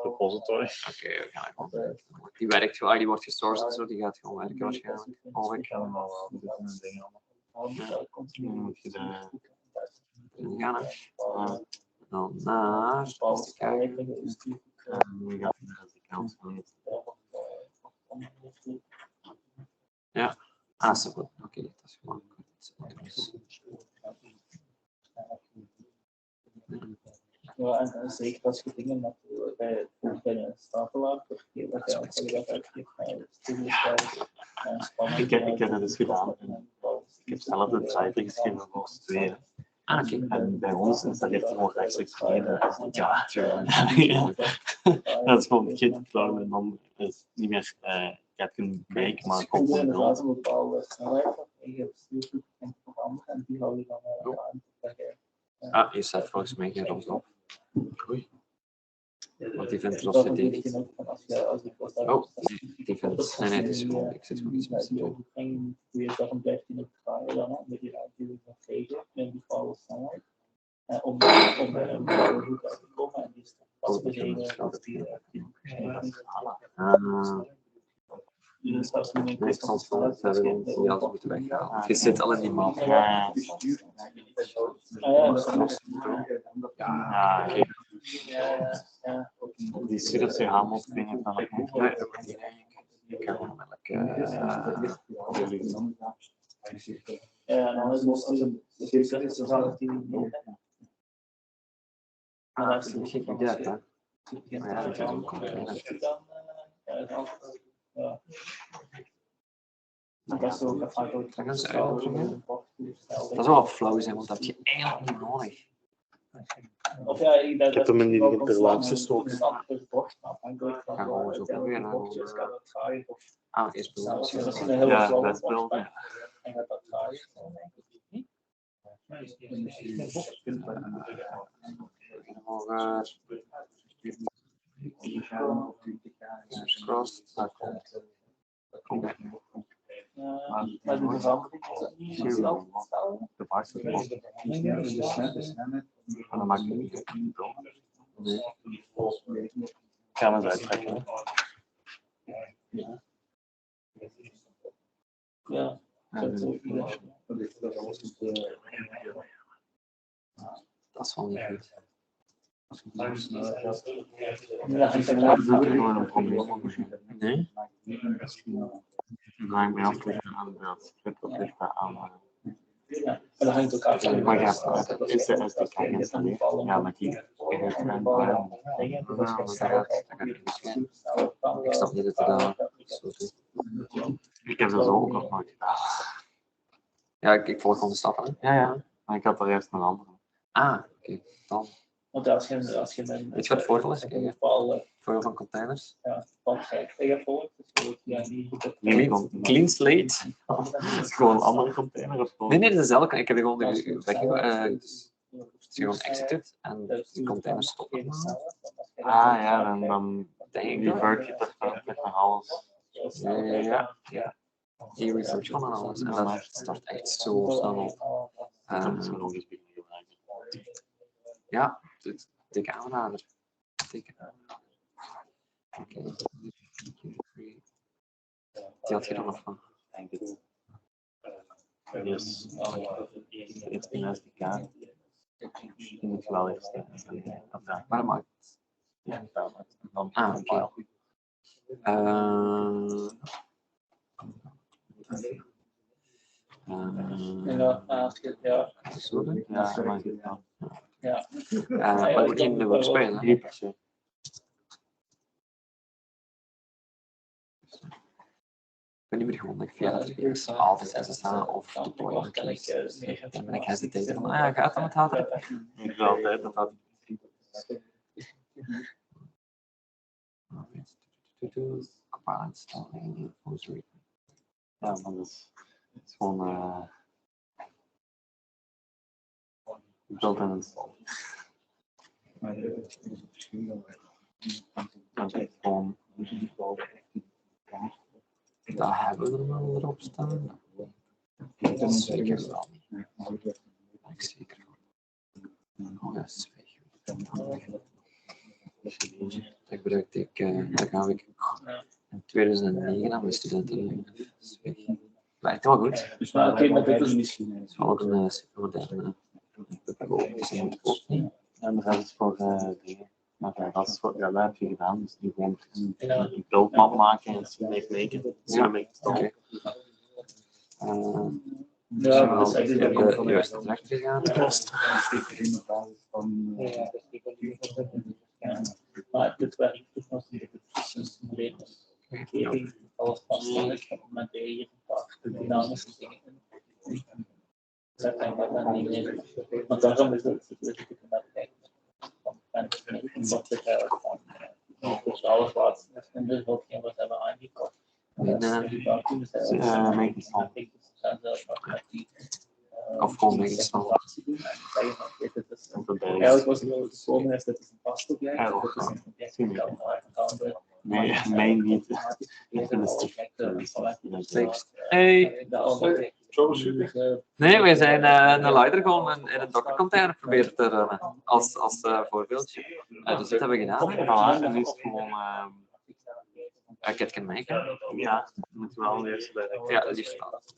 repository. Oké, we gaan gewoon. Die werkt gewoon, die wordt gesourced en zo, die gaat gewoon werken waarschijnlijk. Ik ga hem al dit en dingen allemaal. Dan moet je de Ja, hè. Dan naar, even te kijken. nu gaat hij naar de kant van Ja, ah, zo goed. Oké, dat is gewoon goed. Ja, en zeker als je dingen met bij een stapelaar, dat je dat uitgeeft naar studies Ik heb dat dus gedaan. Ik heb zelf een cijfer geschreven voor ons tweeën. Ah, oké. En bij ons installeert hij gewoon rechtstreeks verleden. Ja, Ja. Dat is gewoon git cloud en dan is niet meer gaat kunnen breken, maar komt gewoon inderdaad rond. een bepaalde snelheid en je hebt studies en veranderen en die hou je dan aan. Ah, hier staat volgens mij geen roos op. Oei. Want die vent Dat lost is het een dicht. beetje ook van als die Oh, die vent. Nee, nee, het is gewoon, ik zit gewoon iets mis te doen. En hoe je daarom blijft in het draaien dan, met die uitdaging van tegen met een bepaalde snelheid. Om bij een bepaalde route uit te komen en die is pas beneden als die dus als we Nee, ik stond van het hebben we die alles moeten weghalen. Je zit al in die map. Ja, ja, oké. Die stuurt zich aan op dingen van het moet. Nee, dat wordt niet. Ik ga gewoon melk. Ja, dan is het Ah, dat is een gek idee, hè? Maar ja, dat is ook container. Dat is ook afhankelijk Dat gaan ze uitbrengen. Dat is wel flauw zijn, want dat heb je eigenlijk niet nodig. Of ja, ik heb hem in die interlaats gestoken. Ik ga gewoon zo proberen. Ah, eerst beloven. Ja, dat is wel. Cross, dat komt. Maar de verandering is dat niet zelf stellen. De baas is wel. En dan maakt het niet. Nee. Gaan we eens uittrekken. Ja, dat is ook niet. Dat is wel niet goed. Ja, Dat is gewoon een probleem. Nee? Dan ben ik af aan het script of ligt daar aan. maar dat hangt ook af van Maar ja, is de SDK geïnstalleerd? Ja, maar die Ik snap niet dat hij dat zo doet. ik heb dat zo ook nog nooit gedaan. Ja, ik volg gewoon de stappen. Hè? Ja, maar ik had er eerst een andere. Ah, oké. Dan. Want als je een Weet je wat het voordeel is? Kijk, bepaalde voordeel van containers. padgeit volgt, dus ja, niet Clean slate. Het is gewoon een andere container of gewoon. Nee, nee, dat is dezelfde. Ik heb er gewoon de weg. Dus je gewoon exited en die container stopt. Ah ja, dan Denk ik revert je toch terug naar alles. Ja. Die revert gewoon aan alles. En dat start echt zo snel op. Dat kan misschien nog eens beginnen gebruiken. Ja, dikke aanrader. Dikke aanrader. Oké. Die had je dan nog van. Denk het. Yes. Het is naast die kaart. Je moet wel eerst afdragen. Maar dat maakt. Ja, dan Ah, oké. Zo doen? ja, dat maakt het wel. Maar ook in de workspace, hè? Niet per se. Ik ben niet meer gewoon via dat is altijd SSH of deployment. Dan ben ik hesitate van, gaat dat met HTTP? Ik wil altijd dat dat. Compile instelling. Ja, maar dat is gewoon. Built en install. Dat is echt gewoon. Dat hebben we er wel erop staan. Dat is zeker wel niet. Dat ik zeker van. Oh, dat is weg. Dat gebruikte ik, daar ga ik in 2009 aan mijn studenten. Dat is weg. Lijkt wel goed. Maar oké, maar dit is misschien. Het is wel een supermoderne. Dus je moet ook niet. En dat is voor dingen. Maar dat is voor, ja, dat heb je gedaan. Dus nu gewoon een beeldmap maken en make Oké. Ja, dat is Ik heb eigenlijk de juiste track gegaan. Maar dit werkt dus nog niet. Het is een simuleren. Omgeving, alles vaststaat. Op het moment dat je hier een paar dynamische dingen in. Dat kan je dan niet meer. Want daarom is het naar kijken. Omdat het eigenlijk van sociale plaatsen is. En dus ook geen wat hebben aangekocht. Of gewoon meestal. Eigenlijk was het wel gekomen is dat het een vastobject is. Nee, mij niet. Hey. Nee, wij zijn een leider gewoon in een doktercontainer proberen te runnen. Als voorbeeldje. Dus dat hebben we gedaan. Voilà, en nu is het gewoon. Ik kan maken. Ja, moet wel een eerste bij. Ja, die staat.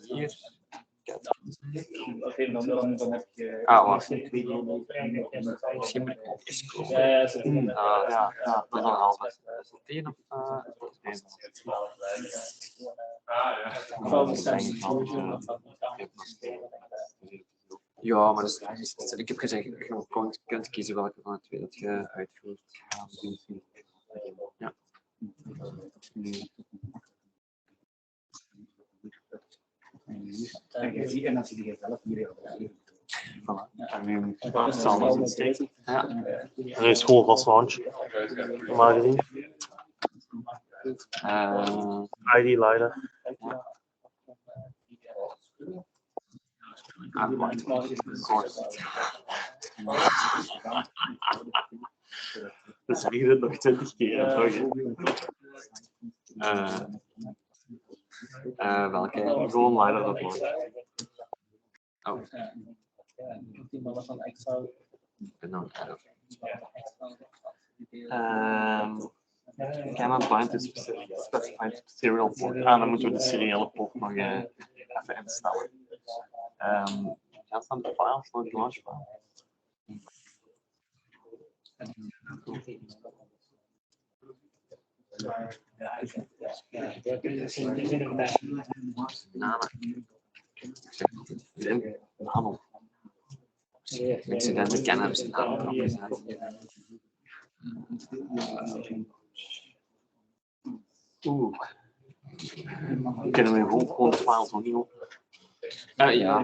Hier. Dan heb je. Ah, wacht. Misschien moet ik opgescrollen. Ja, Ja, dat is wel half. Is het 10 of ja, maar ik heb gezegd, je kunt kiezen welke van de twee dat je uitvoert. Ja. En als je die zelf hier En nu moet je alles insteken. Ja. Er is gewoon vast launch. Normaal gezien. ID leider. Wacht. Dus hier het nog 20 keer. Welke? Gewoon leider dat launch. Oh, ik ben dan error. Cannot bind to specified serial port. Ah, dan moeten we de seriële port nog even instellen. Ja, staan de files voor de launch file. Nano. Incidenten kennen ze nano. Kunnen we gewoon de files nog niet op? Ja.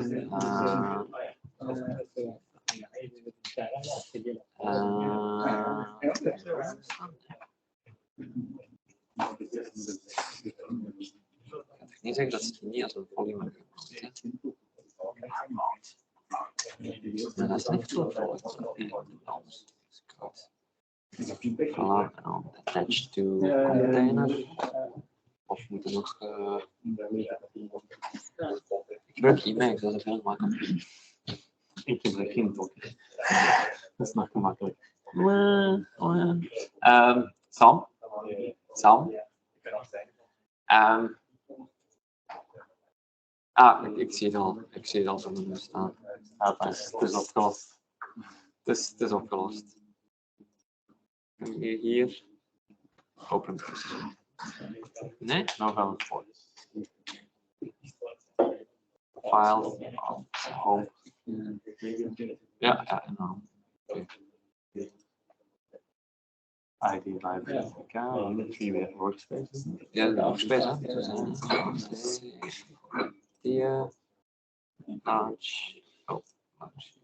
Ik niet zeggen dat ze het niet als een volume kunnen. Maar dat is niet zo voilà, en dan attached to container. Of we moeten nog. Ik gebruik Emacs, dat is heel makkelijk. Ik gebruik geen docker. Dat is nog gemakkelijk. Sam? Ik zie het al zo nu staan. Ja, het is opgelost. Het is opgelost. Hier. Open. Nee? Nou gaan we het voor. File. Home. Ja, en dan. ID library. Hier weer workspace. Ja, de workspace, hè? Die launch. Oh, launch.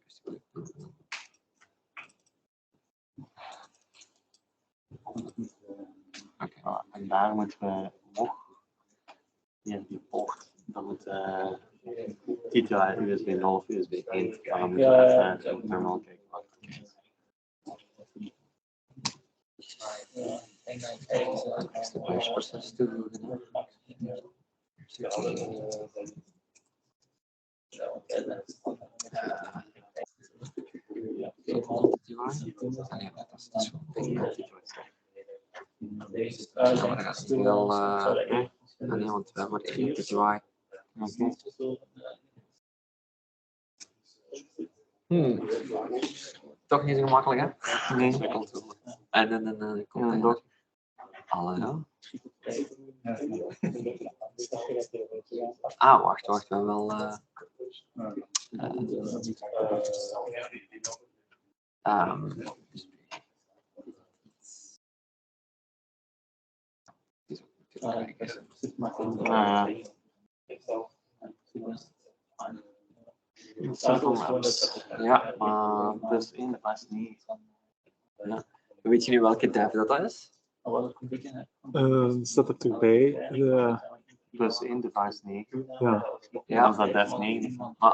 Okay. En daar moeten we nog hier die poort. Dan moet titulair USB 0 of USB 1. Dan moeten we even terminal kijken. Step-by-proces te doen. Nee, want we hebben maar één PTY. Toch niet zo gemakkelijk, hè? Nee. En komt hij door. Alle, ja. Ah, wacht, we hebben wel... Ja, maar Dus in de pas niet. ja. Weet je nu welke dev dat is? Staat er toch bij? Plus 1 device 9. Ja. Ja, Dat is dat def 9. maar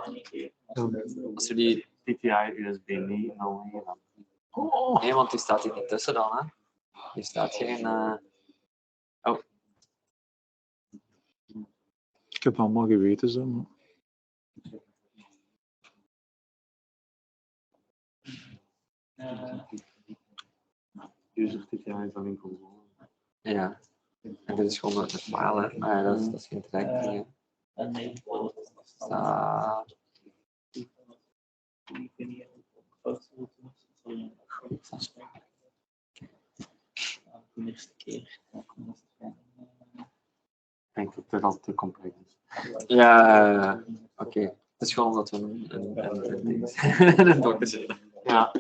als we die... PTI USB 9 09. Nee, want die staat hier niet tussen dan, hè? Die staat geen... Oh, Ik heb het allemaal geweten zo. Maar... User PTI is alleen console. ja. En dit is gewoon een file, hè? Ah, dat is geen tracking, hè? De eerste keer. Ik denk dat dit al te complex is. Ja, oké. Het is gewoon omdat we een dokter zitten. Ja.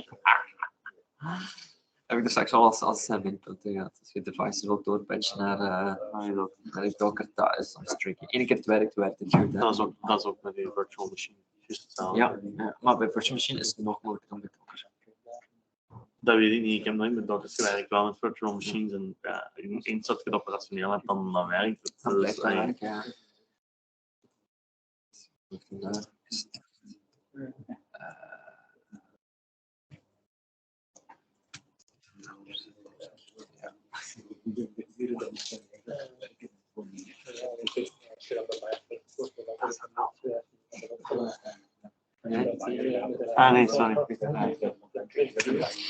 Heb ik er straks al als minpunten gehad. Als je devices wilt doorpatchen naar de docker, dat is soms tricky. Eén keer het werkt het goed. Dat is ook met die virtual machine. Juist hetzelfde. Ja, maar bij virtual machine is het nog moeilijker dan bij docker. Dat weet ik niet. Ik heb nooit met dockers gewerkt, wel met virtual machines. En ja, eens dat je het operationeel hebt, dan werkt het. Dat blijft Dus, werken, ja. nee, sorry.